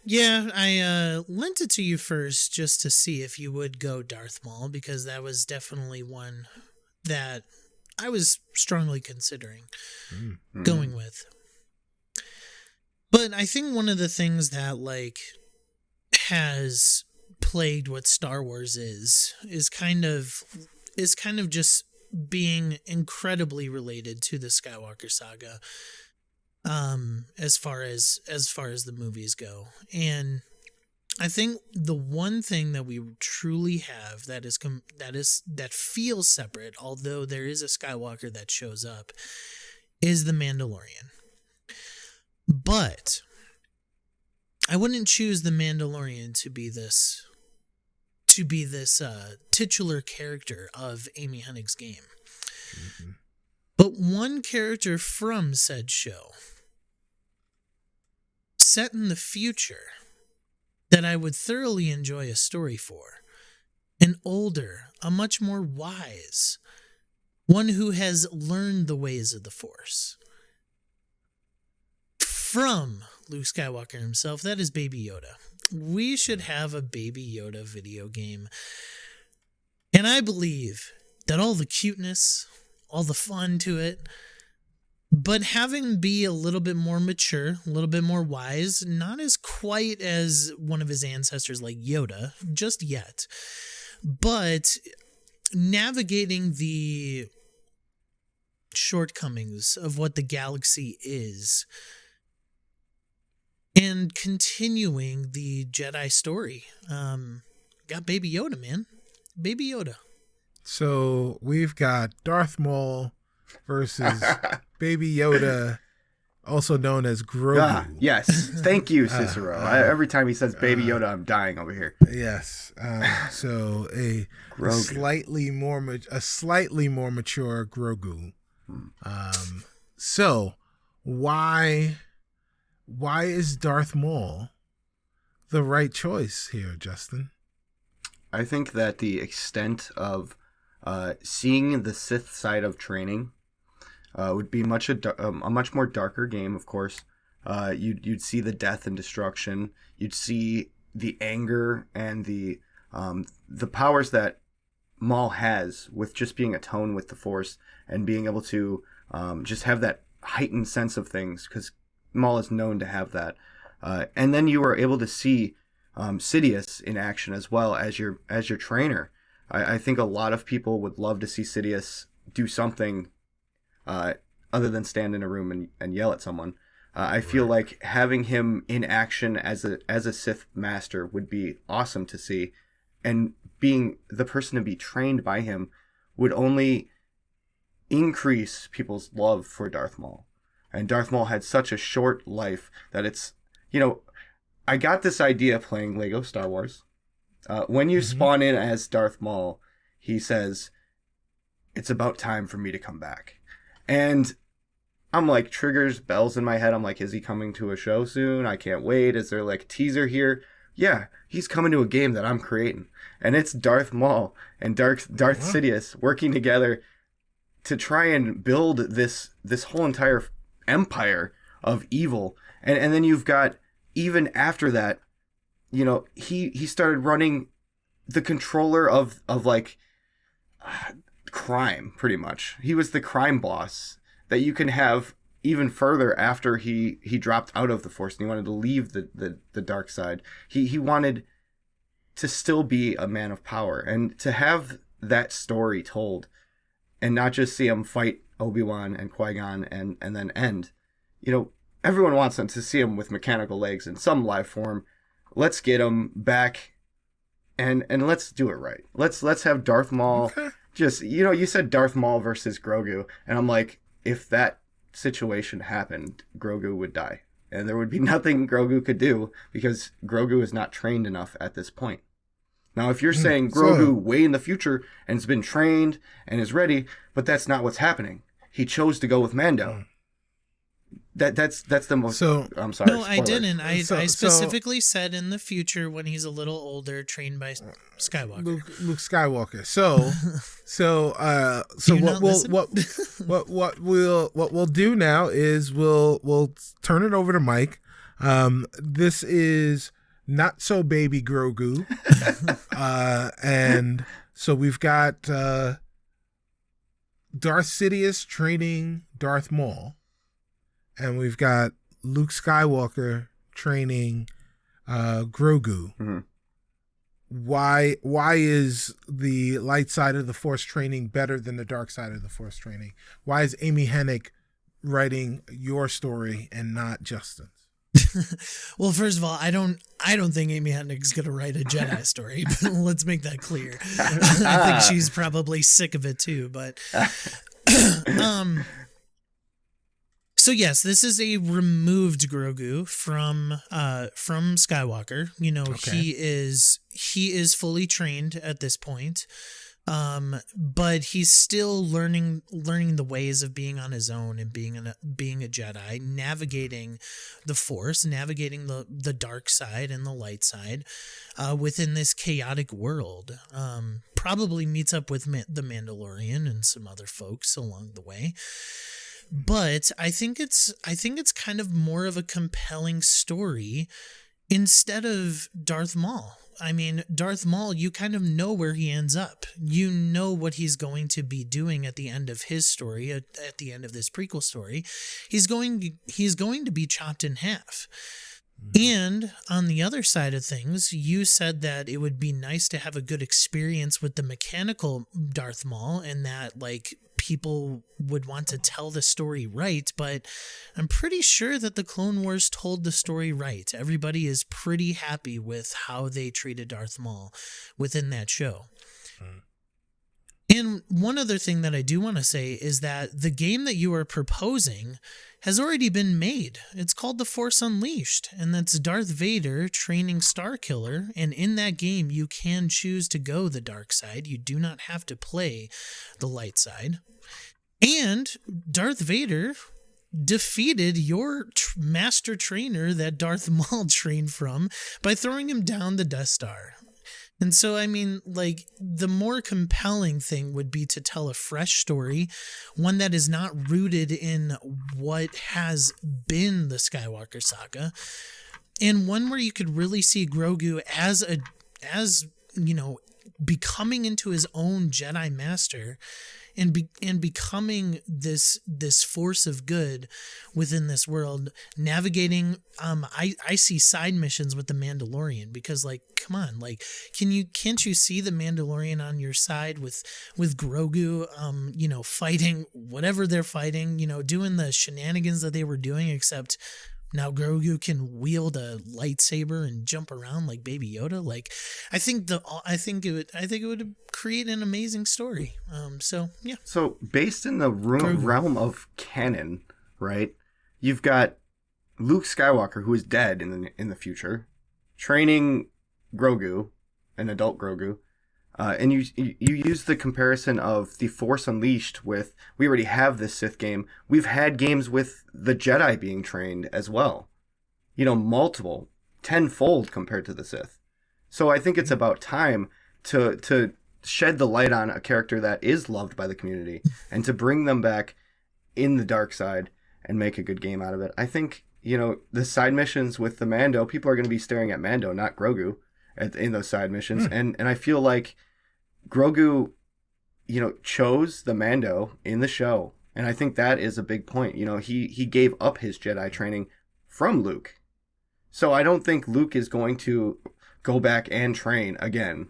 Yeah, I lent it to you first just to see if you would go Darth Maul, because that was definitely one that I was strongly considering going with. But I think one of the things that has plagued what Star Wars is kind of just being incredibly related to the Skywalker saga, as far as the movies go. And I think the one thing that we truly have that feels separate, although there is a Skywalker that shows up, is the Mandalorian. But I wouldn't choose the Mandalorian to be this titular character of Amy Hennig's game. Mm-hmm. But one character from said show, set in the future, that I would thoroughly enjoy a story for. An older, a much more wise, one who has learned the ways of the Force. From Luke Skywalker himself, that is Baby Yoda. We should have a Baby Yoda video game. And I believe that all the cuteness, all the fun to it, but having be a little bit more mature, a little bit more wise, not as quite as one of his ancestors like Yoda, just yet, but navigating the shortcomings of what the galaxy is, and continuing the Jedi story. Got Baby Yoda, man. Baby Yoda. So we've got Darth Maul versus Baby Yoda, also known as Grogu. Yes. Thank you, Cicero. Every time he says Baby Yoda, I'm dying over here. Yes. So a slightly more mature Grogu. So why is Darth Maul the right choice here, Justin? I think that the extent of seeing the Sith side of training would be a much more darker game, of course. You'd see the death and destruction. You'd see the anger and the powers that Maul has with just being attuned with the Force and being able to just have that heightened sense of things, because Maul is known to have that. And then you are able to see Sidious in action as well as your trainer. I think a lot of people would love to see Sidious do something other than stand in a room and yell at someone. I feel like having him in action as a Sith master would be awesome to see, and being the person to be trained by him would only increase people's love for Darth Maul. And Darth Maul had such a short life that it's, I got this idea playing Lego Star Wars. When you spawn in as Darth Maul, he says, "It's about time for me to come back." And I'm like, triggers bells in my head. I'm like, is he coming to a show soon? I can't wait. Is there like a teaser here? Yeah, he's coming to a game that I'm creating. And it's Darth Maul and Darth Sidious working together to try and build this whole entire empire of evil. And then you've got, even after that, he started running the controller of like crime, pretty much. He was the crime boss that you can have even further after he dropped out of the Force and he wanted to leave the dark side. He wanted to still be a man of power, and to have that story told and not just see him fight Obi-Wan and Qui-Gon and then end. Everyone wants them to see him with mechanical legs in some life form. Let's get him back and let's do it right. Let's have Darth Maul. Okay. Just, you said Darth Maul versus Grogu, and I'm like, if that situation happened, Grogu would die. And there would be nothing Grogu could do because Grogu is not trained enough at this point. Now, if you're saying Grogu way in the future and has been trained and is ready, but that's not what's happening. he chose to go with Mando. That's the most. So I'm sorry. No, I spoiler. didn't. I So- specifically said in the future when he's a little older, trained by Skywalker. Luke Skywalker. So Do you what not we'll listen? what we'll do now is we'll turn it over to Mike. This is not so baby Grogu, and so we've got Darth Sidious training Darth Maul, and we've got Luke Skywalker training Grogu. Mm-hmm. Why is the light side of the Force training better than the dark side of the Force training? Why is Amy Hennig writing your story and not Justin's? Well, first of all, I don't think Amy Hennig's gonna write a Jedi story. But let's make that clear. I think she's probably sick of it too. But so yes, this is a removed Grogu from Skywalker. You know, Okay. he is fully trained at this point. But he's still learning the ways of being on his own and being a Jedi, navigating the Force, navigating the dark side and the light side within this chaotic world. Probably meets up with the Mandalorian and some other folks along the way. But I think it's kind of more of a compelling story instead of Darth Maul. I mean, Darth Maul, you kind of know where he ends up. You know what he's going to be doing at the end of his story, at the end of this prequel story. He's going to be chopped in half. And on the other side of things, you said that it would be nice to have a good experience with the mechanical Darth Maul and that, like, people would want to tell the story right, but I'm pretty sure that the Clone Wars told the story right. Everybody is pretty happy with how they treated Darth Maul within that show. And one other thing that I do want to say is that the game that you are proposing has already been made. It's called The Force Unleashed, and that's Darth Vader training Starkiller, and in that game you can choose to go the dark side. You do not have to play the light side. And Darth Vader defeated your master trainer that Darth Maul trained from by throwing him down the Death Star. And so, I mean, like, the more compelling thing would be to tell a fresh story, one that is not rooted in what has been the Skywalker saga, and one where you could really see Grogu as you know, becoming into his own Jedi master and becoming this force of good within this world, navigating I see side missions with the Mandalorian, because, like, come on, like, can't you see the Mandalorian on your side with Grogu, you know, fighting whatever they're fighting, you know, doing the shenanigans that they were doing, except now Grogu can wield a lightsaber and jump around like Baby Yoda. Like, I think it would create an amazing story. So yeah. So based in the realm of canon, right? You've got Luke Skywalker, who is dead in the future, training Grogu, an adult Grogu, and you use the comparison of the Force Unleashed with, we already have this Sith game. We've had games with the Jedi being trained as well. You know, multiple, tenfold compared to the Sith. So I think it's about time to shed the light on a character that is loved by the community and to bring them back in the dark side and make a good game out of it. I think, you know, the side missions with the Mando, people are going to be staring at Mando, not Grogu, in those side missions. And I feel like Grogu, you know, chose the Mando in the show. And I think that is a big point. You know, he gave up his Jedi training from Luke. So I don't think Luke is going to go back and train again.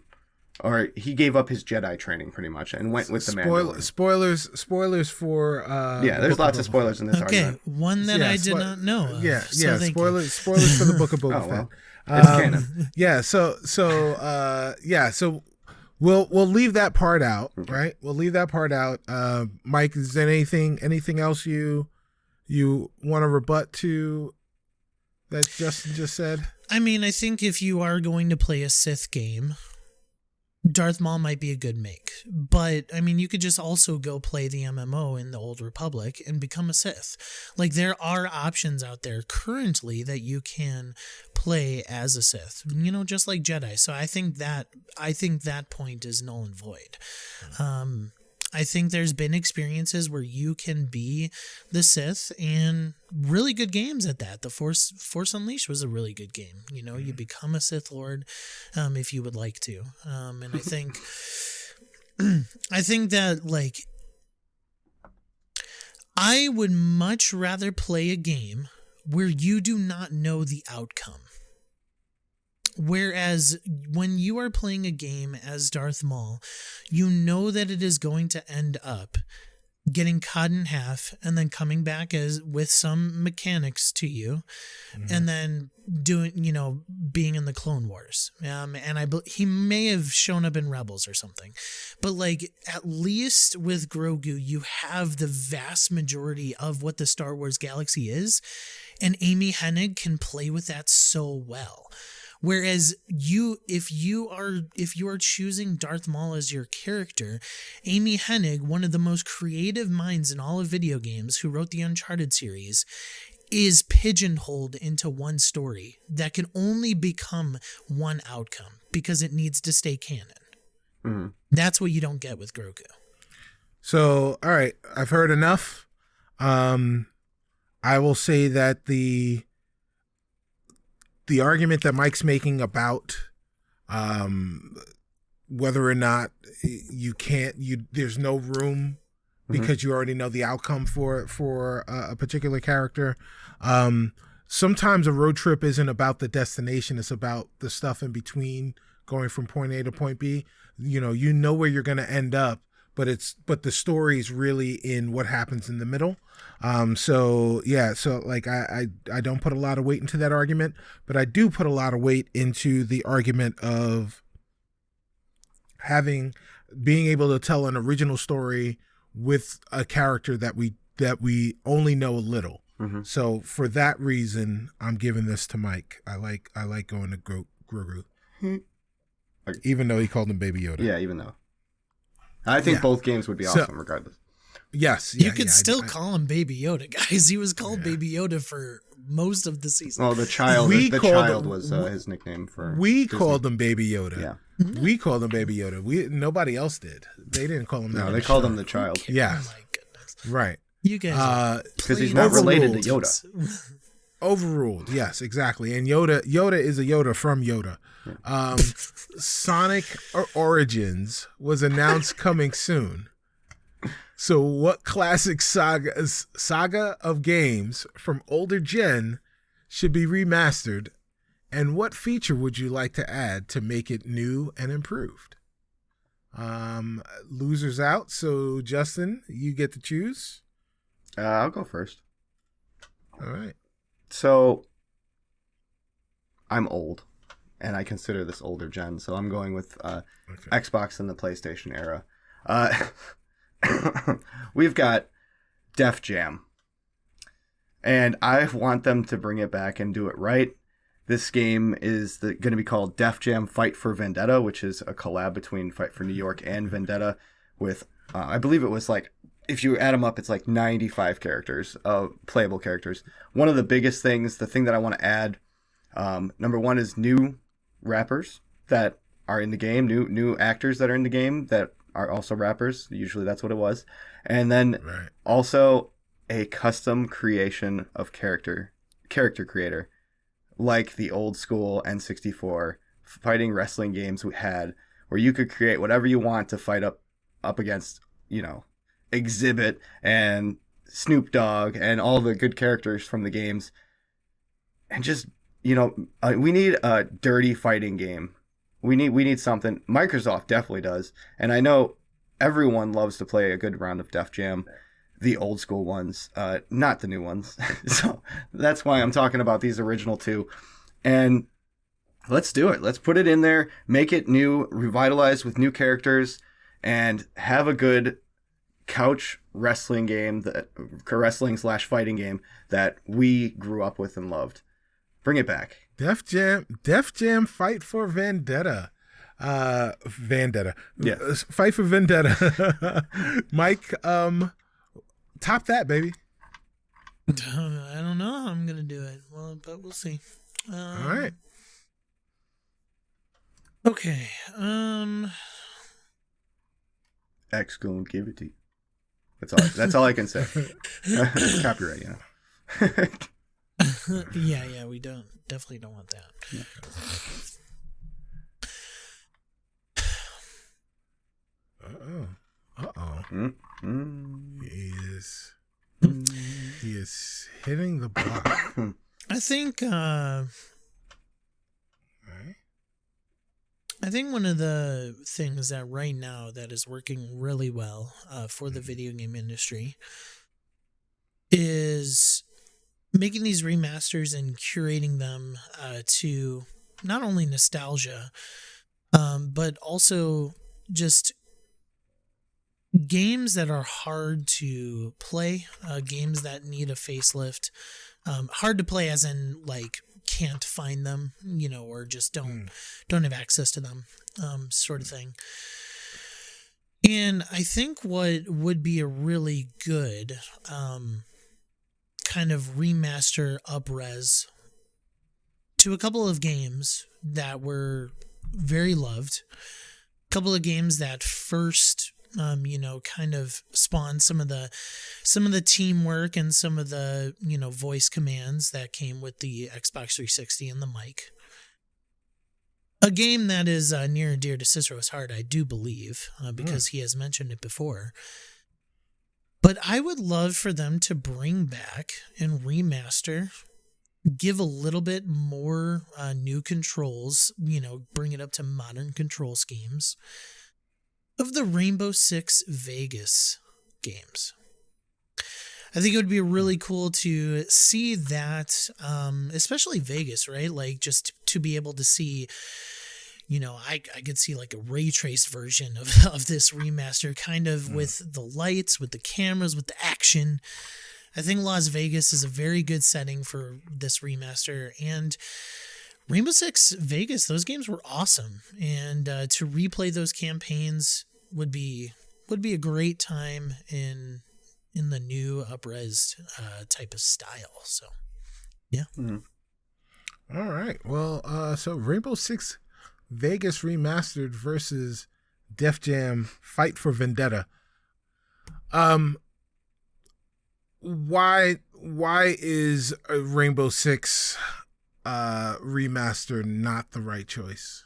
Or he gave up his Jedi training pretty much and went with the Mando. Spoilers for yeah, there's lots of spoilers in this argument. One that I did not know of. Yeah, so spoilers for the Book of Boba Fett. Well, it's canon. Yeah, so we'll leave that part out, right? We'll leave that part out. Mike, is there anything else you want to rebut to that Justin just said? I mean, I think if you are going to play a Sith game, Darth Maul might be a good make, but I mean, you could just also go play the MMO in the Old Republic and become a Sith. Like, there are options out there currently that you can play as a Sith, just like Jedi. So I think that point is null and void. I think there's been experiences where you can be the Sith and really good games at that. The Force Unleashed was a really good game. You become a Sith Lord if you would like to. And I think that, like, I would much rather play a game where you do not know the outcome. Whereas when you are playing a game as Darth Maul, you know that it is going to end up getting cut in half and then coming back with some mechanics to you, and then being in the Clone Wars. And he may have shown up in Rebels or something, but like, at least with Grogu, you have the vast majority of what the Star Wars galaxy is, and Amy Hennig can play with that so well. Whereas if you are choosing Darth Maul as your character, Amy Hennig, one of the most creative minds in all of video games, who wrote the Uncharted series, is pigeonholed into one story that can only become one outcome because it needs to stay canon. Mm-hmm. That's what you don't get with Grogu. So, all right, I've heard enough. I will say that the argument that Mike's making about whether or not there's no room because you already know the outcome for a particular character. Sometimes a road trip isn't about the destination; it's about the stuff in between, going from point A to point B. You know where you're going to end up, but the story is really in what happens in the middle. So like I don't put a lot of weight into that argument, but I do put a lot of weight into the argument of being able to tell an original story with a character that we only know a little. Mm-hmm. So for that reason, I'm giving this to Mike. I like going to Grogu, even though he called him Baby Yoda. Yeah, even though. I think both games would be awesome regardless. Yes. You could still call him Baby Yoda, guys. He was called Baby Yoda for most of the season. Well, the child was his nickname for We Disney. called him Baby Yoda. Yeah. We called him Baby Yoda. Nobody else did. They didn't call him that. No, they called him the child. Okay. Yeah. Oh my goodness. Right. You guys because he's not related to Yoda. Overruled. Yes, exactly. And Yoda is a Yoda from Yoda. Sonic Origins was announced coming soon. So what classic saga of games from older gen should be remastered, and what feature would you like to add to make it new and improved? Losers out. So Justin, you get to choose. I'll go first. All right. So I'm old, and I consider this older gen, so I'm going with Xbox and the PlayStation era. We've got Def Jam, and I want them to bring it back and do it right. This game is going to be called Def Jam Fight for Vendetta, which is a collab between Fight for New York and Vendetta with, I believe it was like, if you add them up, it's like 95 characters, playable characters. One of the biggest things, the thing that I want to add, number one is new rappers that are in the game, new actors that are in the game that are also rappers. Usually that's what it was. And then also a custom creation of character creator, like the old school N64 fighting wrestling games we had, where you could create whatever you want to fight up against, Exhibit and Snoop Dogg and all the good characters from the games. And just, we need a dirty fighting game. We need something. Microsoft definitely does. And I know everyone loves to play a good round of Def Jam, the old school ones, not the new ones. So that's why I'm talking about these original two. And let's do it. Let's put it in there, make it new, revitalized with new characters, and have a good couch wrestling game, wrestling/fighting game that we grew up with and loved. Bring it back. Def Jam Fight for Vendetta. Vendetta. Yeah. Fight for Vendetta. Mike, top that, baby. I don't know how I'm gonna do it. Well, but we'll see. All right. Okay. X gonna give it to you. That's all I can say. Copyright, Yeah, we definitely don't want that. Yeah. He is hitting the block. I think I think one of the things that right now that is working really well for the video game industry is making these remasters and curating them to not only nostalgia, but also just games that are hard to play, games that need a facelift. Hard to play as in like can't find them, or just don't have access to them, sort of thing. And I think what would be a really good kind of remaster up-res to a couple of games that were very loved, a couple of games that first kind of spawned some of the teamwork and some of the, voice commands that came with the Xbox 360 and the mic. A game that is near and dear to Cicero's heart, I do believe, because he has mentioned it before. But I would love for them to bring back and remaster, give a little bit more new controls, bring it up to modern control schemes of the Rainbow Six Vegas games. I think it would be really cool to see that, especially Vegas, right? Like just to be able to see, I could see like a ray traced version of this remaster, kind of with the lights, with the cameras, with the action. I think Las Vegas is a very good setting for this remaster, and Rainbow Six Vegas, those games were awesome, and to replay those campaigns would be a great time in the new up-res type of style. So, yeah. All right. Well, so Rainbow Six Vegas Remastered versus Def Jam Fight for Vendetta. Why is a Rainbow Six remaster not the right choice?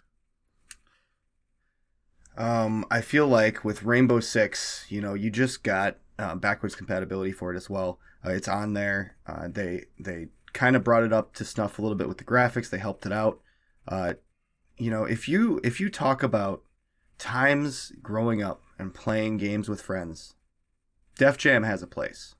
I feel like with Rainbow Six, you just got backwards compatibility for it as well. It's on there. They kind of brought it up to snuff a little bit with the graphics. They helped it out. If you talk about times growing up and playing games with friends, Def Jam has a place.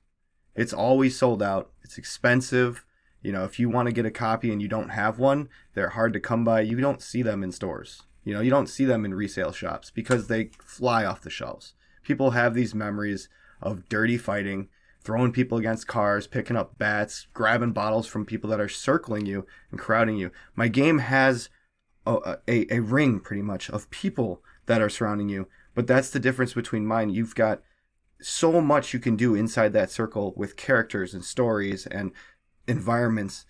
It's always sold out. It's expensive. If you want to get a copy and you don't have one, they're hard to come by. You don't see them in stores. You don't see them in resale shops because they fly off the shelves. People have these memories of dirty fighting, throwing people against cars, picking up bats, grabbing bottles from people that are circling you and crowding you. My game has a ring, pretty much, of people that are surrounding you. But that's the difference between mine. You've got so much you can do inside that circle with characters and stories and environments.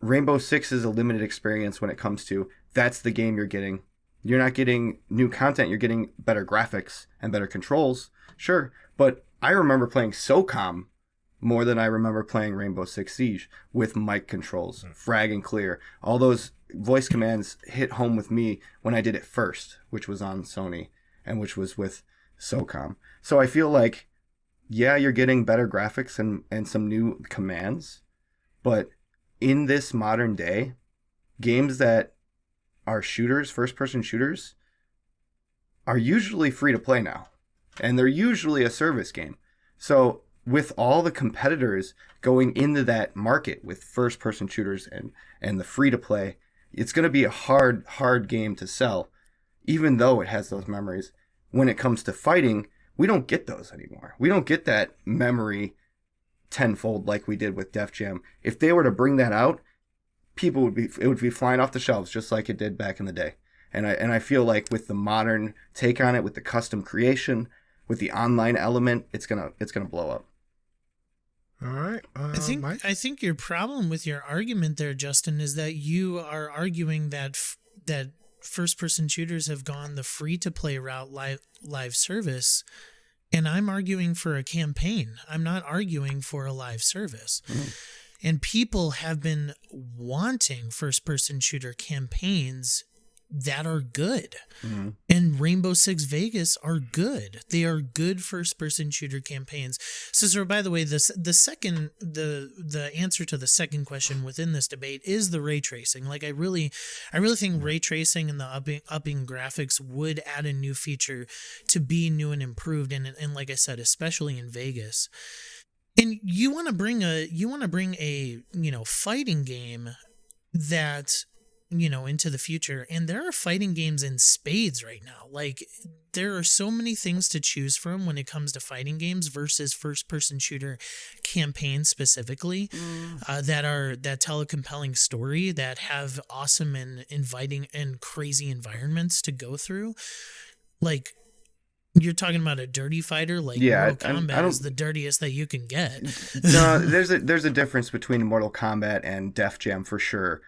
Rainbow Six is a limited experience when it comes to that's the game you're getting. You're not getting new content. You're getting better graphics and better controls. Sure. But I remember playing SOCOM more than I remember playing Rainbow Six Siege with mic controls, frag and clear. All those voice commands hit home with me when I did it first, which was on Sony and which was with SOCOM. So I feel like, yeah, you're getting better graphics and some new commands. But in this modern day, games that are shooters, first-person shooters, are usually free to play now. And they're usually a service game. So with all the competitors going into that market with first-person shooters and the free-to-play, it's going to be a hard game to sell, even though it has those memories. When it comes to fighting, we don't get those anymore. We don't get that memory tenfold like we did with Def Jam. If they were to bring that out, it would be flying off the shelves just like it did back in the day. And I feel like with the modern take on it, with the custom creation, with the online element, it's gonna blow up. All right. Mike? I think your problem with your argument there, Justin, is that you are arguing that that first-person shooters have gone the free-to-play route, live service, and I'm arguing for a campaign. I'm not arguing for a live service. And people have been wanting first-person shooter campaigns that are good. And Rainbow Six Vegas are good. They are good first-person shooter campaigns. Cicero, by the way, the answer to the second question within this debate is the ray tracing. Like I really think ray tracing and the upping graphics would add a new feature to be new and improved. And like I said, especially in Vegas. And you want to bring a fighting game that into the future, and there are fighting games in spades right now. Like there are so many things to choose from when it comes to fighting games versus first-person shooter campaigns specifically, that tell a compelling story, that have awesome and inviting and crazy environments to go through. Like you're talking about a dirty fighter, like Mortal Kombat is the dirtiest that you can get. No, there's a difference between Mortal Kombat and Def Jam for sure.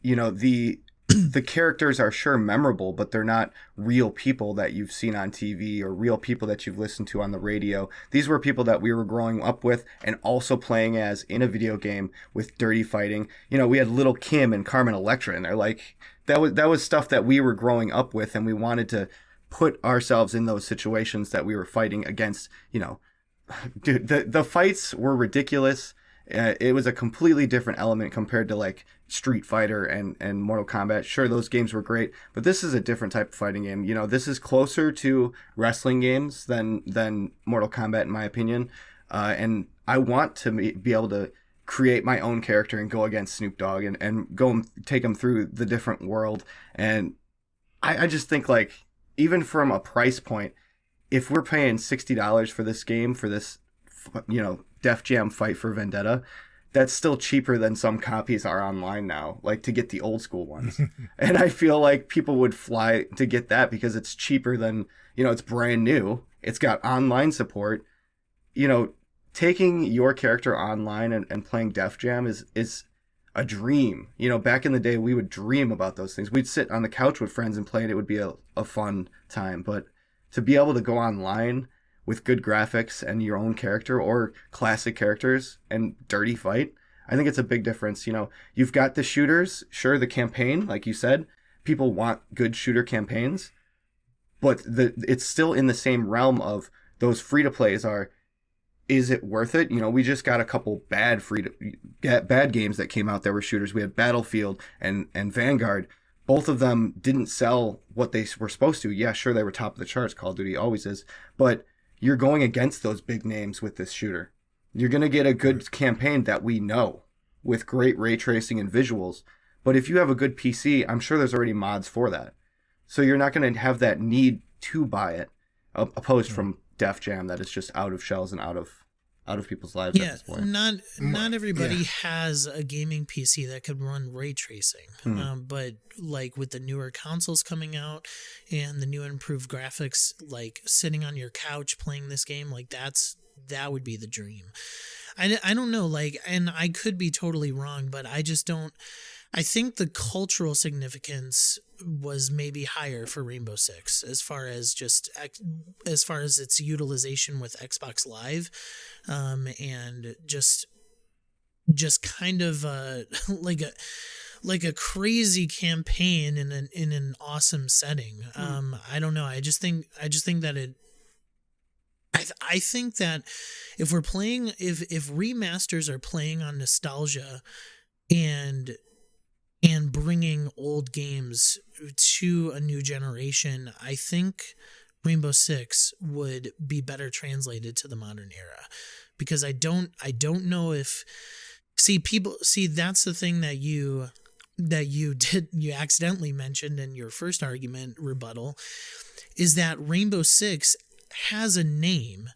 The characters are sure memorable, but they're not real people that you've seen on TV or real people that you've listened to on the radio. These were people that we were growing up with and also playing as in a video game with dirty fighting. We had Little Kim and Carmen Electra in there. Like that was stuff that we were growing up with, and we wanted to put ourselves in those situations that we were fighting against. Dude, the fights were ridiculous. It was a completely different element compared to like Street Fighter and Mortal Kombat. Sure, those games were great, but this is a different type of fighting game. This is closer to wrestling games than Mortal Kombat, in my opinion. And I want to be able to create my own character and go against Snoop Dogg and go and take him through the different world. And I just think, like, even from a price point, if we're paying $60 for this game, for this, Def Jam Fight for Vendetta, that's still cheaper than some copies are online now, like to get the old school ones. And I feel like people would fly to get that because it's cheaper than, it's brand new. It's got online support. Taking your character online and playing Def Jam is a dream. Back in the day, we would dream about those things. We'd sit on the couch with friends and play, and it would be a fun time. But to be able to go online with good graphics and your own character or classic characters and dirty fight, I think it's a big difference. You've got the shooters, sure, the campaign, like you said, people want good shooter campaigns, but it's still in the same realm of those free-to-plays are, is it worth it? We just got a couple bad games that came out that were shooters. We had Battlefield and Vanguard. Both of them didn't sell what they were supposed to. Yeah, sure, they were top of the charts. Call of Duty always is. But you're going against those big names with this shooter. You're going to get a good campaign that we know with great ray tracing and visuals. But if you have a good PC, I'm sure there's already mods for that. So you're not going to have that need to buy it, opposed from Def Jam that is just out of shells and out of people's lives at this point. Not everybody has a gaming PC that could run ray tracing. But like with the newer consoles coming out and the new improved graphics, like sitting on your couch playing this game, like that would be the dream. I don't know, like, and I could be totally wrong, but I just don't. I think the cultural significance was maybe higher for Rainbow Six as far as its utilization with Xbox Live, and just kind of like a crazy campaign in an awesome setting. I don't know. I just think that it. I think that if we're playing, if remasters are playing on nostalgia and bringing old games to a new generation, I think Rainbow Six would be better translated to the modern era, because I don't know if that's the thing that you accidentally mentioned in your first argument rebuttal, is that Rainbow Six has a name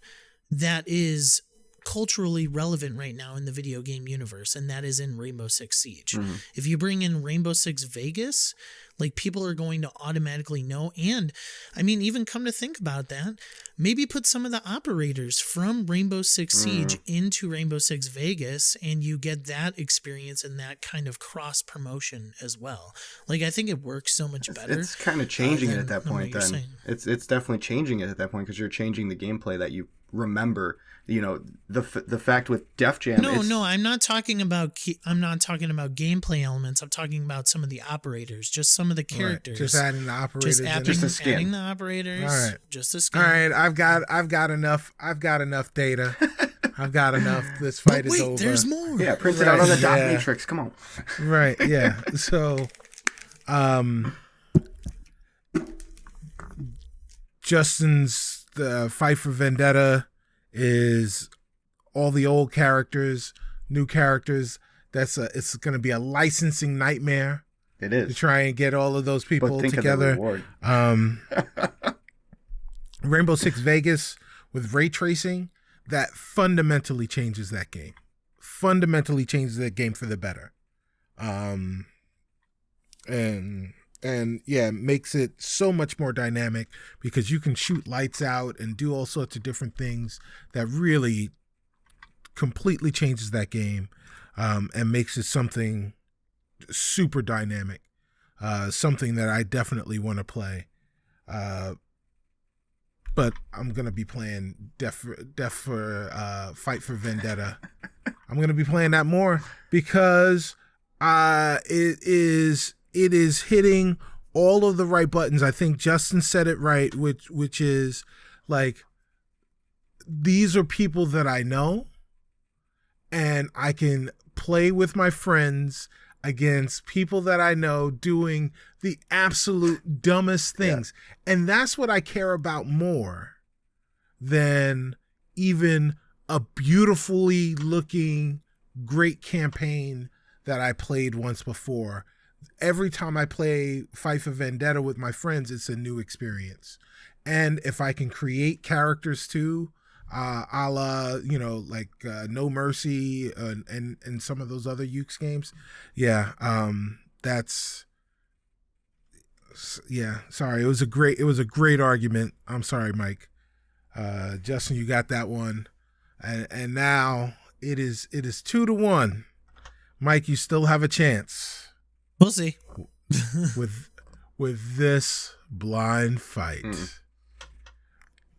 that is culturally relevant right now in the video game universe, and that is in Rainbow Six Siege. Mm-hmm. If you bring in Rainbow Six Vegas, like, people are going to automatically know. And I mean, even come to think about that, maybe put some of the operators from Rainbow Six Siege into Rainbow Six Vegas, and you get that experience and that kind of cross promotion as well. Like, I think it works so much better. It's kind of changing it at that than what point. you're Then saying. it's definitely changing it at that point because you're changing the gameplay that you remember. You know, the fact with Def Jam. No, I'm not talking about gameplay elements. I'm talking about some of the operators, just some of the characters. Right. Just adding the operators. Just a skin. adding the operators. All right. Just a skin. All right, I've got enough data. I've got enough. This fight But is wait, over. there's more. Yeah, print it out on the dot Yeah. matrix. Come on. Right, yeah. So, Justin's the Fight for Vendetta is all the old characters, new characters. It's going to be a licensing nightmare It to is. try and get all of those people But think together. of the reward. Rainbow Six Vegas with ray tracing, that fundamentally changes that game. Fundamentally changes that game for the better. And yeah, makes it so much more dynamic because you can shoot lights out and do all sorts of different things that really completely changes that game, and makes it something super dynamic, something that I definitely want to play. But I'm gonna be playing Fight for Vendetta. I'm gonna be playing that more because it is hitting all of the right buttons. I think Justin said it right, which is like, these are people that I know, and I can play with my friends against people that I know doing the absolute dumbest things. Yeah. And that's what I care about more than even a beautifully looking great campaign that I played once before. Every time I play Fight for Vendetta with my friends, it's a new experience. And if I can create characters too, a la, like No Mercy and some of those other Ukes games. Yeah, sorry. It was a great argument. I'm sorry, Mike. Justin, you got that one. And now it is 2-1. Mike, you still have a chance. We'll see. with this blind fight.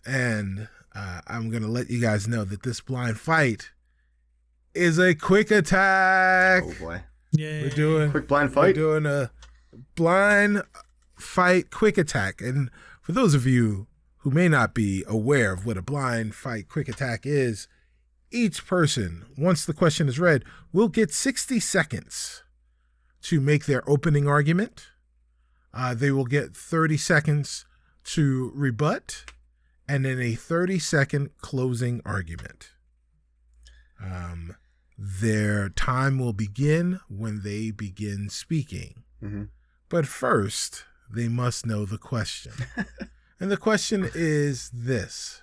And I'm going to let you guys know that this blind fight is a quick attack. Oh, boy. Yeah. Quick blind fight. We're doing a blind fight quick attack. And for those of you who may not be aware of what a blind fight quick attack is, each person, once the question is read, will get 60 seconds to make their opening argument. They will get 30 seconds to rebut, and then a 30-second closing argument. Their time will begin when they begin speaking. Mm-hmm. But first, they must know the question. And the question is this.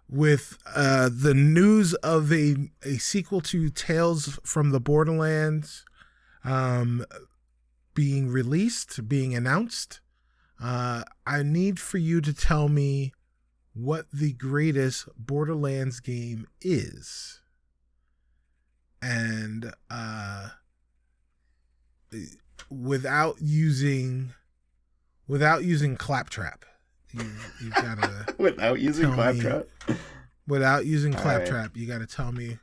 With the news of a sequel to Tales from the Borderlands being released, being announced, I need for you to tell me what the greatest Borderlands game is. And without using claptrap. You've gotta without using claptrap. Without using claptrap, right. You got to tell me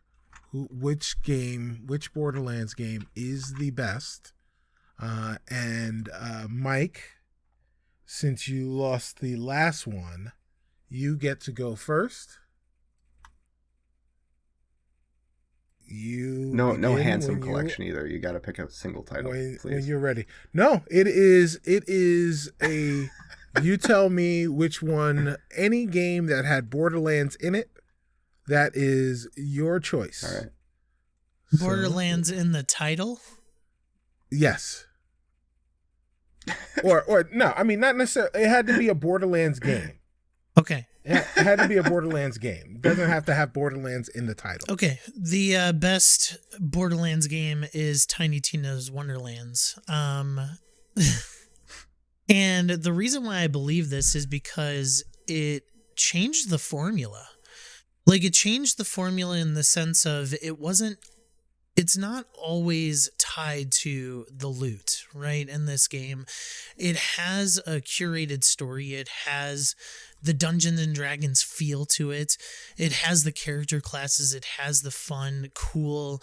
which Borderlands game is the best. And Mike, since you lost the last one, you get to go first. No handsome collection either. You got to pick a single title, when you're ready. No, it is a. You tell me which one. Any game that had Borderlands in it, that is your choice. All right. Borderlands in the title? Yes. Or no, I mean, not necessarily. It had to be a Borderlands game. Okay. It had to be a Borderlands game. It doesn't have to have Borderlands in the title. Okay, the best Borderlands game is Tiny Tina's Wonderlands. And the reason why I believe this is because it changed the formula. Like, it changed the formula in the sense of it's not always tied to the loot, right? In this game, it has a curated story. It has the Dungeons and Dragons feel to it. It has the character classes. It has the fun, cool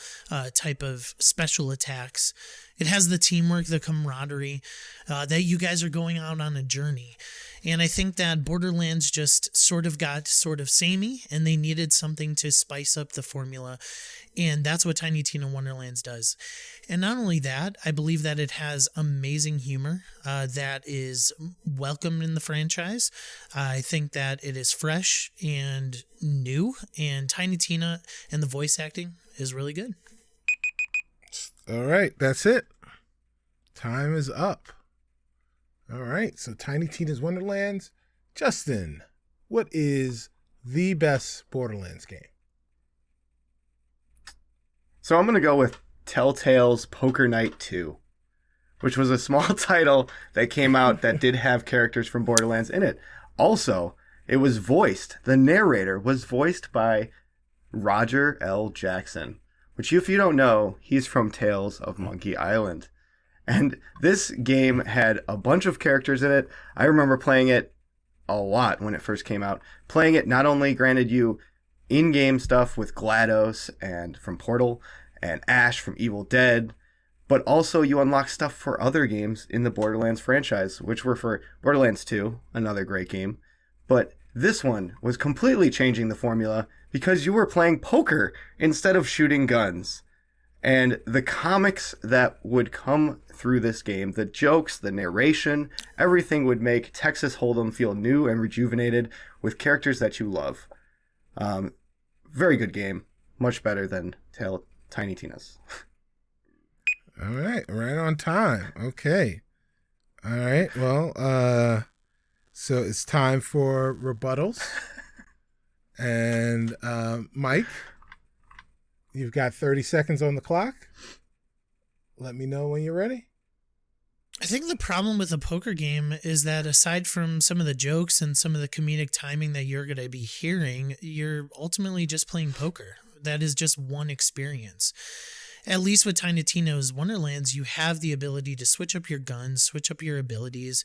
type of special attacks. It has the teamwork, the camaraderie, that you guys are going out on a journey. And I think that Borderlands just sort of got sort of samey, and they needed something to spice up the formula. And that's what Tiny Tina Wonderlands does. And not only that, I believe that it has amazing humor that is welcomed in the franchise. I think that it is fresh and new, and Tiny Tina and the voice acting is really good. All right, that's it. Time is up. All right, so Tiny Tina's Wonderlands. Justin, what is the best Borderlands game? So I'm going to go with Telltale's Poker Night 2, which was a small title that came out that did have characters from Borderlands in it. Also, it was the narrator was voiced by Roger L. Jackson, which if you don't know, he's from Tales of Monkey Island. And this game had a bunch of characters in it. I remember playing it a lot when it first came out. Playing it not only granted you in-game stuff with GLaDOS and from Portal and Ash from Evil Dead, but also you unlock stuff for other games in the Borderlands franchise, which were for Borderlands 2, another great game. But this one was completely changing the formula because you were playing poker instead of shooting guns. And the comics that would come through this game, the jokes, the narration, everything would make Texas Hold'em feel new and rejuvenated with characters that you love. Very good game. Much better than Tiny Tina's. All right, right on time. Okay. All right, well, so it's time for rebuttals. And Mike, you've got 30 seconds on the clock. Let me know when you're ready. I think the problem with a poker game is that aside from some of the jokes and some of the comedic timing that you're going to be hearing, you're ultimately just playing poker. That is just one experience. At least with Tiny Tina's Wonderlands, you have the ability to switch up your guns, switch up your abilities,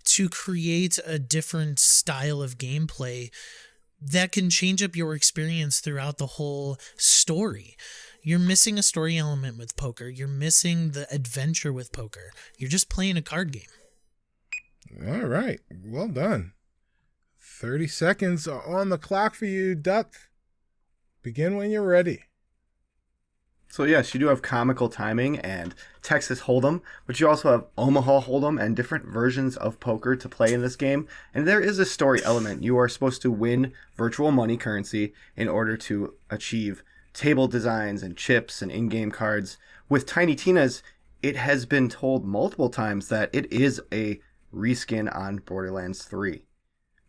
to create a different style of gameplay that can change up your experience throughout the whole story. You're missing a story element with poker. You're missing the adventure with poker. You're just playing a card game. All right. Well done. 30 seconds are on the clock for you, Duck. Begin when you're ready. So yes, you do have comical timing and Texas Hold'em, but you also have Omaha Hold'em and different versions of poker to play in this game. And there is a story element. You are supposed to win virtual money currency in order to achieve table designs and chips and in-game cards. With Tiny Tina's, it has been told multiple times that it is a reskin on Borderlands 3.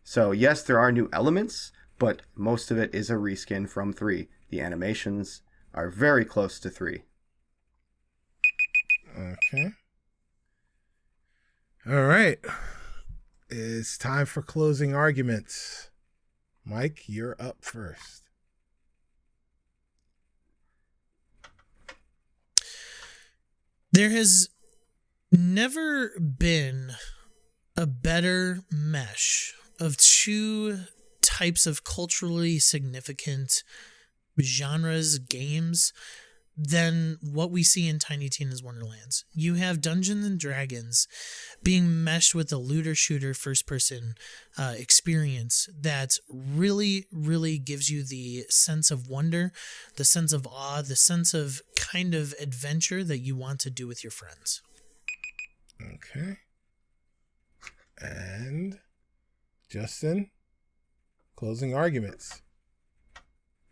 So yes, there are new elements, but most of it is a reskin from 3. The animations are very close to 3. Okay. All right. It's time for closing arguments. Mike, you're up first. There has never been a better mesh of two types of culturally significant genres, games, than what we see in Tiny Tina's Wonderlands. You have Dungeons and Dragons being meshed with a looter shooter first person experience that really, really gives you the sense of wonder, the sense of awe, the sense of kind of adventure that you want to do with your friends. Okay. And Justin, closing arguments.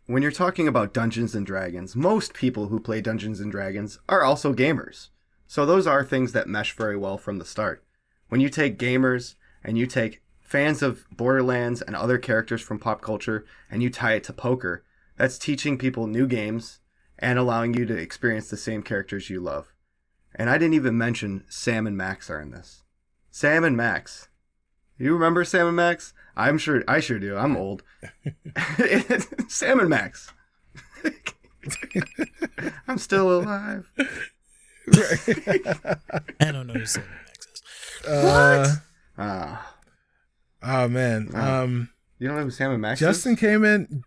When you're talking about Dungeons and Dragons, most people who play Dungeons and Dragons are also gamers. So those are things that mesh very well from the start. When you take gamers and you take fans of Borderlands and other characters from pop culture, and you tie it to poker, that's teaching people new games and allowing you to experience the same characters you love. And I didn't even mention Sam and Max are in this. Sam and Max. You remember Sam and Max? I sure do. I'm old. Sam and Max. I'm still alive. I don't know who Sam and Max is. What? Oh man. You don't know who Sam and Max Justin is? came in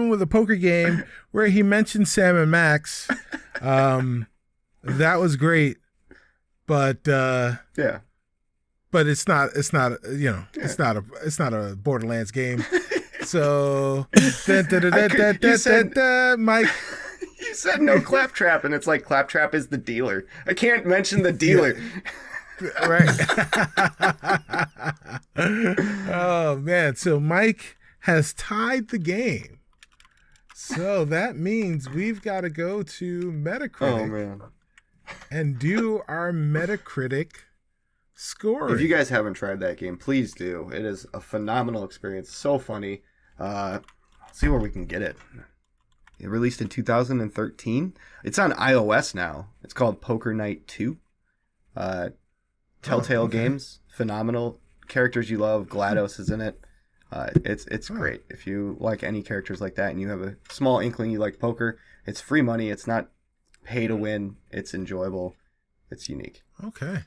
with a poker game where he mentioned Sam and Max. That was great. But Yeah. but it's not it's not a Borderlands game. So Mike, You said no Claptrap, and it's like Claptrap is the dealer. I can't mention the dealer. right. Oh man, so Mike has tied the game. So that means we've got to go to Metacritic Oh man. and do our Metacritic score. If you guys haven't tried that game, please do. It is a phenomenal experience. So funny. See where we can get it. It released in 2013. It's on iOS now. It's called Poker Night 2. Telltale Games. Phenomenal. Characters you love. GLaDOS is in it. It's great. If you like any characters like that and you have a small inkling you like poker, it's free money. It's not pay to win. It's enjoyable. It's unique. Okay.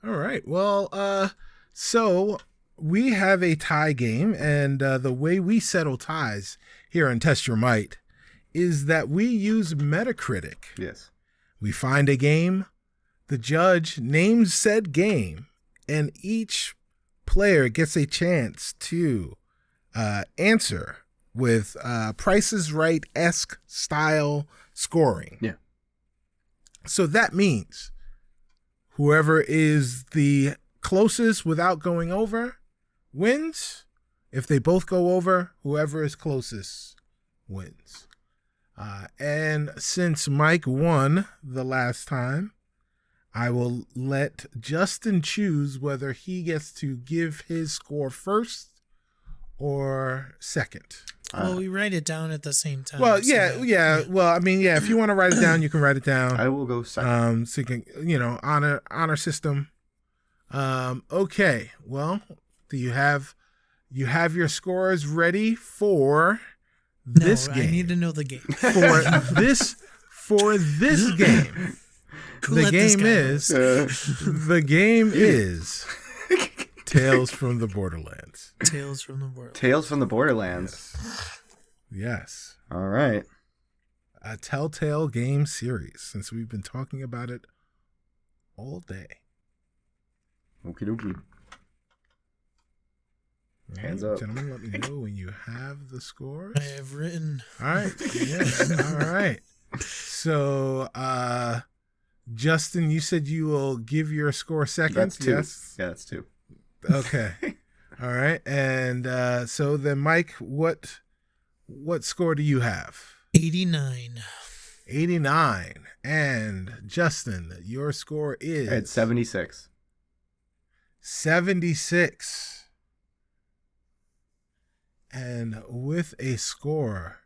All right. Well, so we have a tie game, and the way we settle ties here on Test Your Might is that we use Metacritic. Yes. We find a game, the judge names said game, and each player gets a chance to answer with Price is Right-esque style scoring. Yeah. So that means whoever is the closest without going over wins. If they both go over, whoever is closest wins. And since Mike won the last time, I will let Justin choose whether he gets to give his score first or second. Well, we write it down at the same time. Well, so yeah, that- yeah. Well, I mean, yeah. If you want to write it down, you can write it down. I will go second. So you can, honor system. Okay. Well, do you have your scores ready for No, this game? I need to know the game. For this game. Let this guy The game is Tales from the Borderlands. Tales from the World. Tales from the Borderlands. Yes. All right. A Telltale game series, since we've been talking about it all day. Okie dokie. All Hands right, up. gentlemen, let me know when you have the scores. I have written. All right. Yes. All right. So, Justin, you said you will give your score second. That's two. Yes. Yeah, that's two. Okay. All right. And so then, Mike, what score do you have? 89. 89. And Justin, your score is I had 76. 76. And with a score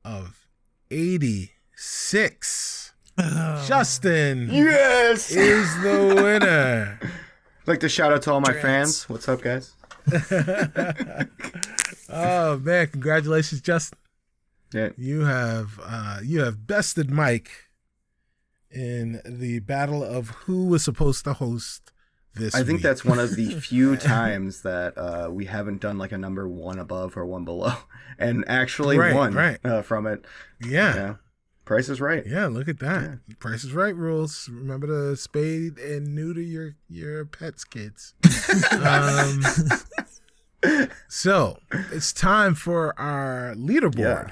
of 86, Oh. Justin Yes! is the winner. I'd like to shout out to all my Congrats. fans. What's up, guys? Oh man, congratulations, Justin. Yeah. You have bested Mike in the battle of who was supposed to host this I think week. that's one of the few times that we haven't done like a number one above or one below and actually won from it. Yeah. Price is Right. Yeah, look at that. Price is Right rules. Remember to spade and neuter your pets, kids. So it's time for our leaderboard. Yeah.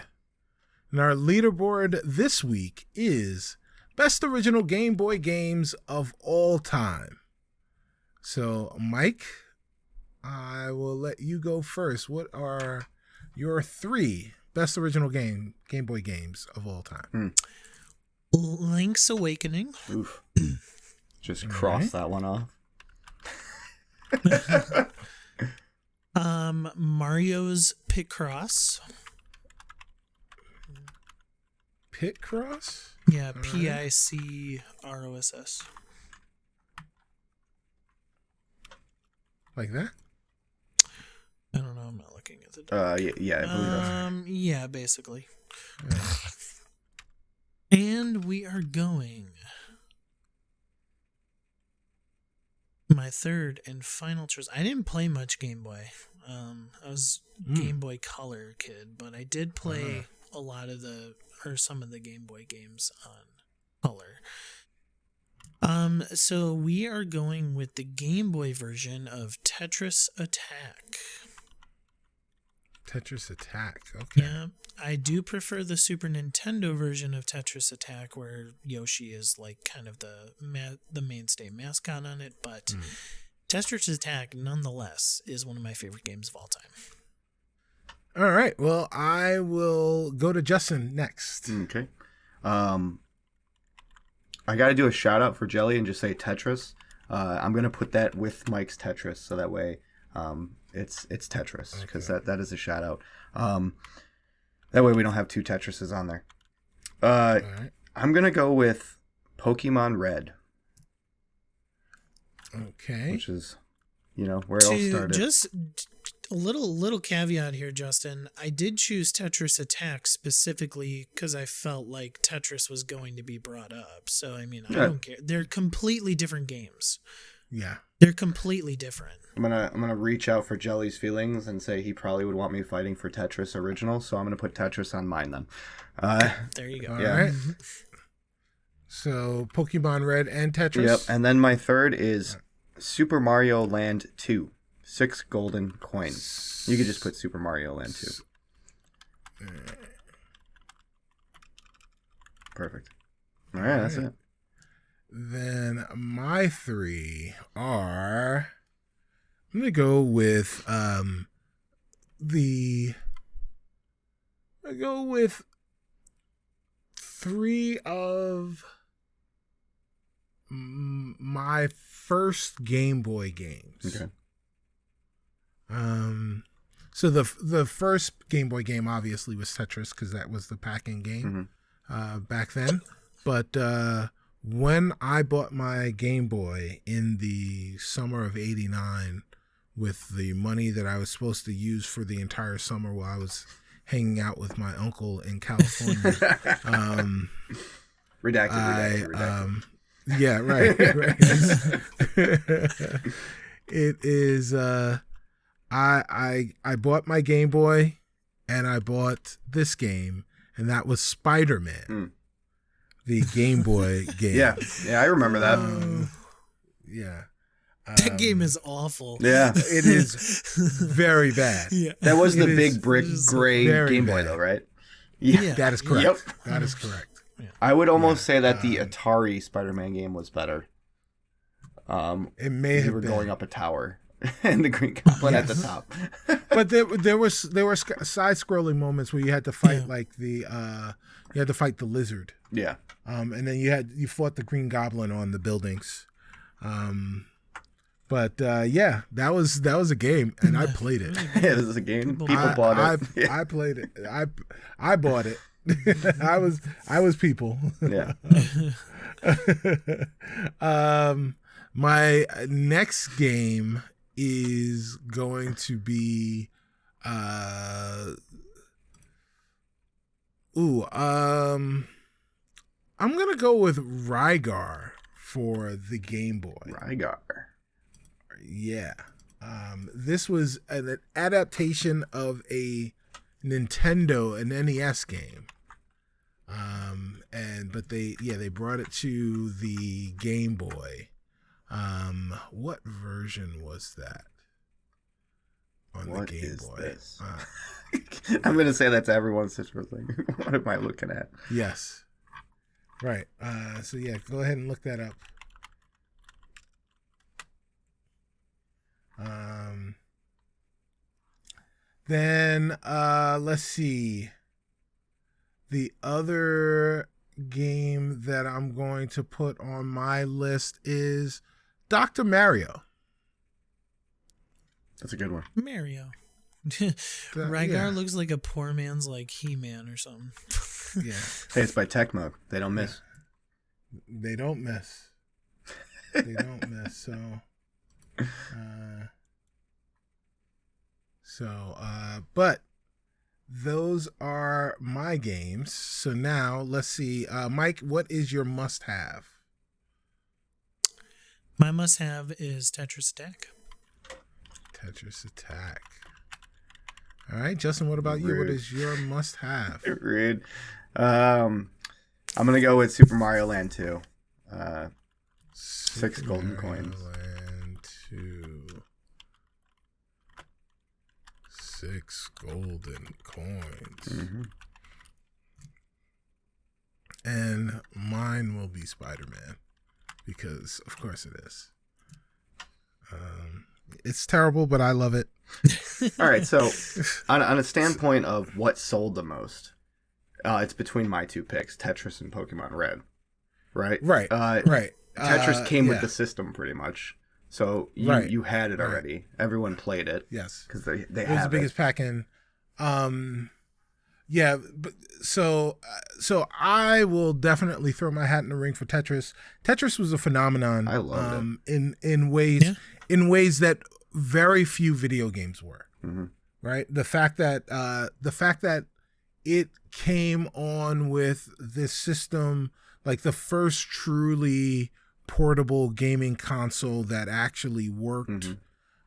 And our leaderboard this week is Best Original Game Boy Games of All Time. So, Mike, I will let you go first. What are your 3 Best Original Game Boy games of all time? Link's Awakening. Oof. Just cross that one off. Mario's Picross. Picross? Yeah, All right. Picross. Like that? I don't know. I'm not looking at the. Yeah, I believe that's Yeah, basically. Yeah. And we are going. My third and final choice. I didn't play much Game Boy. I was Game Boy Color kid, but I did play a lot of some of the Game Boy games on Color. So we are going with the Game Boy version of Tetris Attack. Tetris Attack. Okay. Yeah, I do prefer the Super Nintendo version of Tetris Attack, where Yoshi is like kind of the mainstay mascot on it. But Tetris Attack, nonetheless, is one of my favorite games of all time. All right. Well, I will go to Justin next. okay. I got to do a shout out for Jelly and just say Tetris. I'm gonna put that with Mike's Tetris, so that way, it's Tetris because that is a shout out. That way we don't have two Tetrises on there. All right. I'm gonna go with Pokemon Red, Okay. which is, where it all started. Just a little caveat here, Justin. I did choose Tetris Attack specifically because I felt like Tetris was going to be brought up. So I mean, I don't care. They're completely different games. Yeah. They're completely different. I'm gonna reach out for Jelly's feelings and say he probably would want me fighting for Tetris Original, so I'm gonna put Tetris on mine then. There you go. All Yeah. right. So Pokemon Red and Tetris. Yep. And then my third is Super Mario Land 2. 6 golden coins. You could just put Super Mario Land 2. Perfect. All right, that's it. Then my three are. I'm gonna go with three of my first Game Boy games. Okay. So the first Game Boy game obviously was Tetris because that was the pack-in game back then. But when I bought my Game Boy in the summer of '89 with the money that I was supposed to use for the entire summer while I was hanging out with my uncle in California, Redacted. yeah, right. It is. I bought my Game Boy, and I bought this game, and that was Spider-Man, the Game Boy game. Yeah, I remember that. Yeah. That game is awful. Yeah, It is very bad. Yeah. that was the It is big brick gray very Game Boy, bad. though, right? Yeah. That is correct. Yep. That is correct. I would almost say that the Atari Spider-Man game was better. It may You have were been. going up a tower, and the Green Goblin at the top. But there were side-scrolling moments where you had to fight you had to fight the lizard. Yeah. And then you fought the Green Goblin on the buildings. But that was a game, and I played it. Yeah, this is a game. People I, bought it. I played it. I bought it. I was people. Yeah. My next game is going to be I'm gonna go with Rygar for the Game Boy. Rygar. Yeah. This was an adaptation of a Nintendo, an NES game. But they brought it to the Game Boy. What version was that on What the Game is Boy? this? I'm gonna say that to everyone. Such a thing. What am I looking at? Yes. Right. So yeah, go ahead and look that up. Then let's see. The other game that I'm going to put on my list is Dr. Mario. That's a good one. Mario. Rygar yeah. looks like a poor man's like He-Man or something. Yeah. Hey, it's by Tecmo. They don't miss. They don't miss. They don't miss. But those are my games. So now let's see. Mike, what is your must-have? My must-have is Tetris Attack. Tetris Attack. All right, Justin, what about you? What Rude. is your must-have? Rude. I'm gonna go with Super Mario Land 2. 6 golden coins. Land 2. 6 golden coins. Mm-hmm. And mine will be Spider-Man, because of course it is. It's terrible, but I love it. All right, so on a standpoint of what sold the most, it's between my two picks, Tetris and Pokemon Red. Right? Right. Right. Tetris came with yeah. the system pretty much. So you had it already. Everyone played it. Yes. Because they It was have the biggest pack-in. Yeah, but so I will definitely throw my hat in the ring for Tetris. Tetris was a phenomenon. I loved it in ways that very few video games were. Mm-hmm. Right? The fact that it came on with this system, like the first truly portable gaming console that actually worked.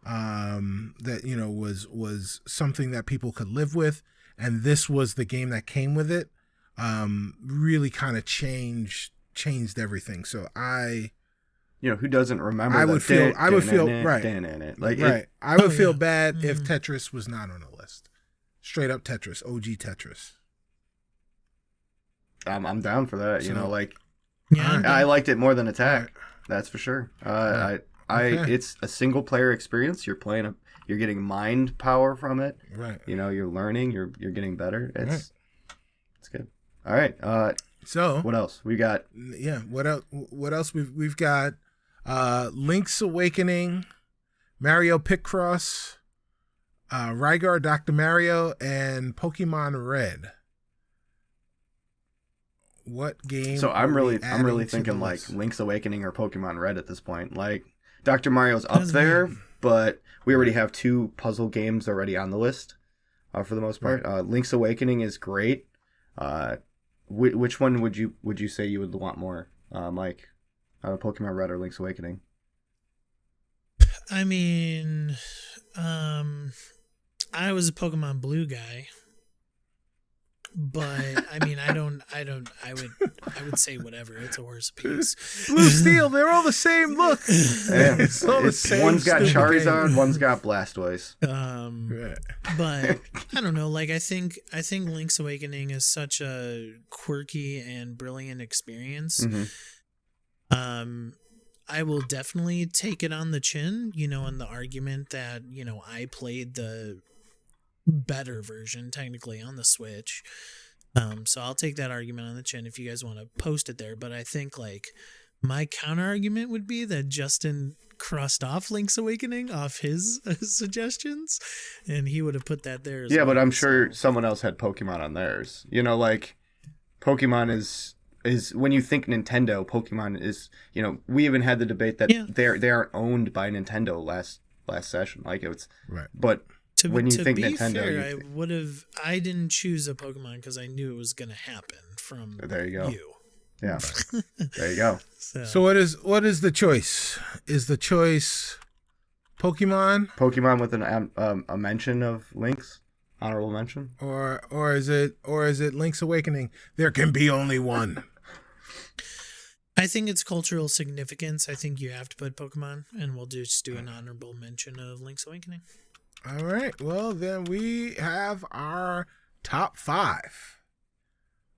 Mm-hmm. That was something that people could live with, and this was the game that came with it. Really kind of changed everything. So who doesn't remember? I would feel right. Like right. I would feel yeah. bad if Tetris was not on the list. Straight up Tetris, OG Tetris. I'm down for that. Yeah, I liked it more than Attack. That's for sure. Okay. It's a single player experience. You're getting mind power from it. Right. You're learning. You're getting better. It's good. All right. So What else we got? Yeah. What else? We've got Link's Awakening, Mario Picross, Rygar Dr. Mario, and Pokemon Red. What game? So I'm really to thinking the like list? Link's Awakening or Pokemon Red at this point. Like Dr. Mario's up there, but we already have 2 puzzle games already on the list for the most part. Link's Awakening is great. Which one would you say you would want more, Mike? Pokemon Red or Link's Awakening? I mean, I was a Pokemon Blue guy, but I mean, I would say whatever. It's a horse piece. Blue Steel, they're all the same look. Yeah. It's all the same. One's got stupid Charizard, game. one's got Blastoise. Right. But I don't know. Like I think Link's Awakening is such a quirky and brilliant experience. Mm-hmm. I will definitely take it on the chin, in the argument that, I played the better version technically on the Switch. So I'll take that argument on the chin if you guys want to post it there. But I think like my counter argument would be that Justin crossed off Link's Awakening off his suggestions, and he would have put that there. Yeah, but I'm sure someone else had Pokemon on theirs. Like Pokemon is when you think Nintendo, Pokemon is, we even had the debate that they aren't owned by Nintendo last session. Like it's Right. But when you think be Nintendo, fair, I didn't choose a Pokemon because I knew it was going to happen from there you go. you. Yeah. There you go. So what is the choice? Is the choice Pokemon Pokemon with a mention of Link's honorable mention, or is it Link's Awakening? There can be only one. I think it's cultural significance. I think you have to put Pokemon, and we'll just do an honorable mention of Link's Awakening. All right. Well, then we have our top 5.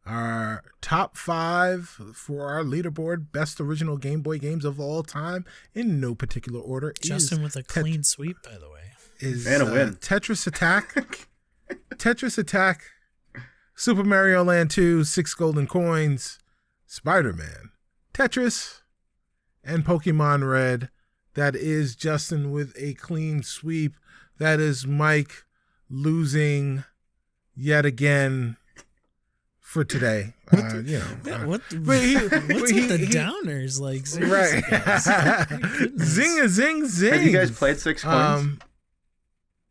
Our top 5 for our leaderboard, best original Game Boy games of all time, in no particular order. Justin with a clean sweep, by the way. Is and a win. Tetris Attack, Super Mario Land 2, 6 golden coins, Spider-Man, Tetris, and Pokemon Red. That is Justin with a clean sweep. that is Mike losing yet again for today. What's with the downers? Like, seriously, right? Zing a zing zing. Have you guys played 6 coins?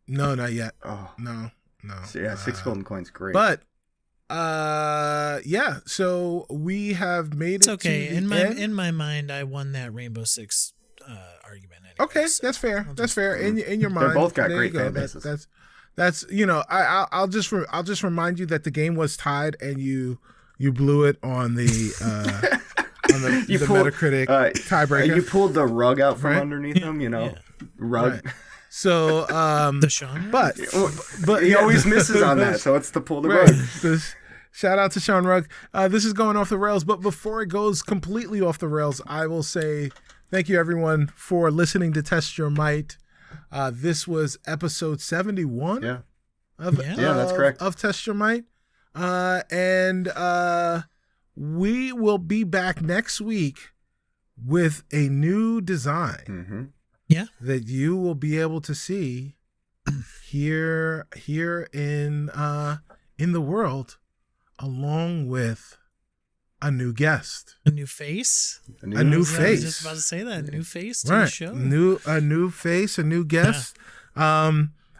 No, not yet. Oh no. So, yeah, 6 golden coins, great. But yeah. So we have made it's it. Okay, to the in end. in my mind, I won that Rainbow Six argument. Anyway, Okay, so that's fair. I'll That's just- fair. In your mind, They're both got there great you go. fan bases. That's I'll just remind you that the game was tied and you blew it on the on the Metacritic tiebreaker. You pulled the rug out from Right? underneath him, rug. Right. So the Sean. but He always misses on that, so it's the pull the right. rug. Shout out to Sean Rugg. This is going off the rails, but before it goes completely off the rails, I will say thank you everyone for listening to Test Your Might. This was episode 71. Yeah. That's correct. Of Test Your Might. And we will be back next week with a new design Mm-hmm. that you will be able to see here in the world, along with a new guest, A new face. a new I was face. just about to say that. A new face to Right, the show. a new face, a new guest.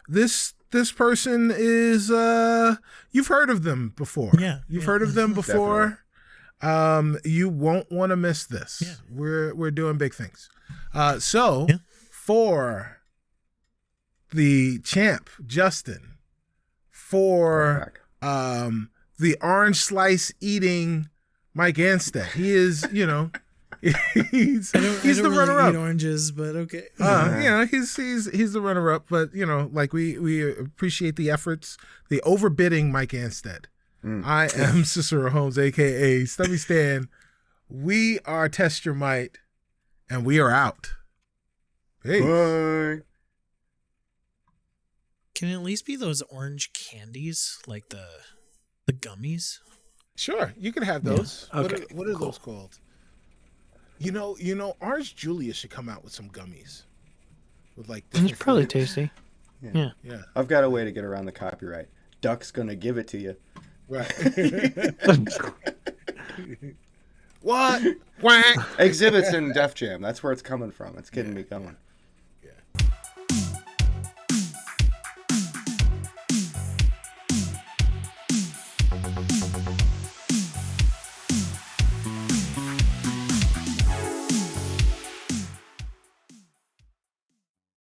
This person is you've heard of them before. Yeah, You've heard of them before. You won't want to miss this. Yeah. We're doing big things. So Yeah. for the champ, Justin, for the orange slice eating Mike Anstead. He is, he's I don't the really runner up. eat oranges, but okay. He's the runner up, but like we appreciate the efforts, the overbidding Mike Anstead. I am Cicero Holmes, aka Stubby Stan. We are Test Your Might, and we are out. Peace. Bye. Can it at least be those orange candies, like the gummies? Sure, you can have those. Yeah. Okay, What are those called? Orange Julius should come out with some gummies. With like It's probably tasty. Yeah. I've got a way to get around the copyright. Duck's gonna give it to you. Right. What? Quack. Exhibits in Def Jam. That's where it's coming from. It's getting me going.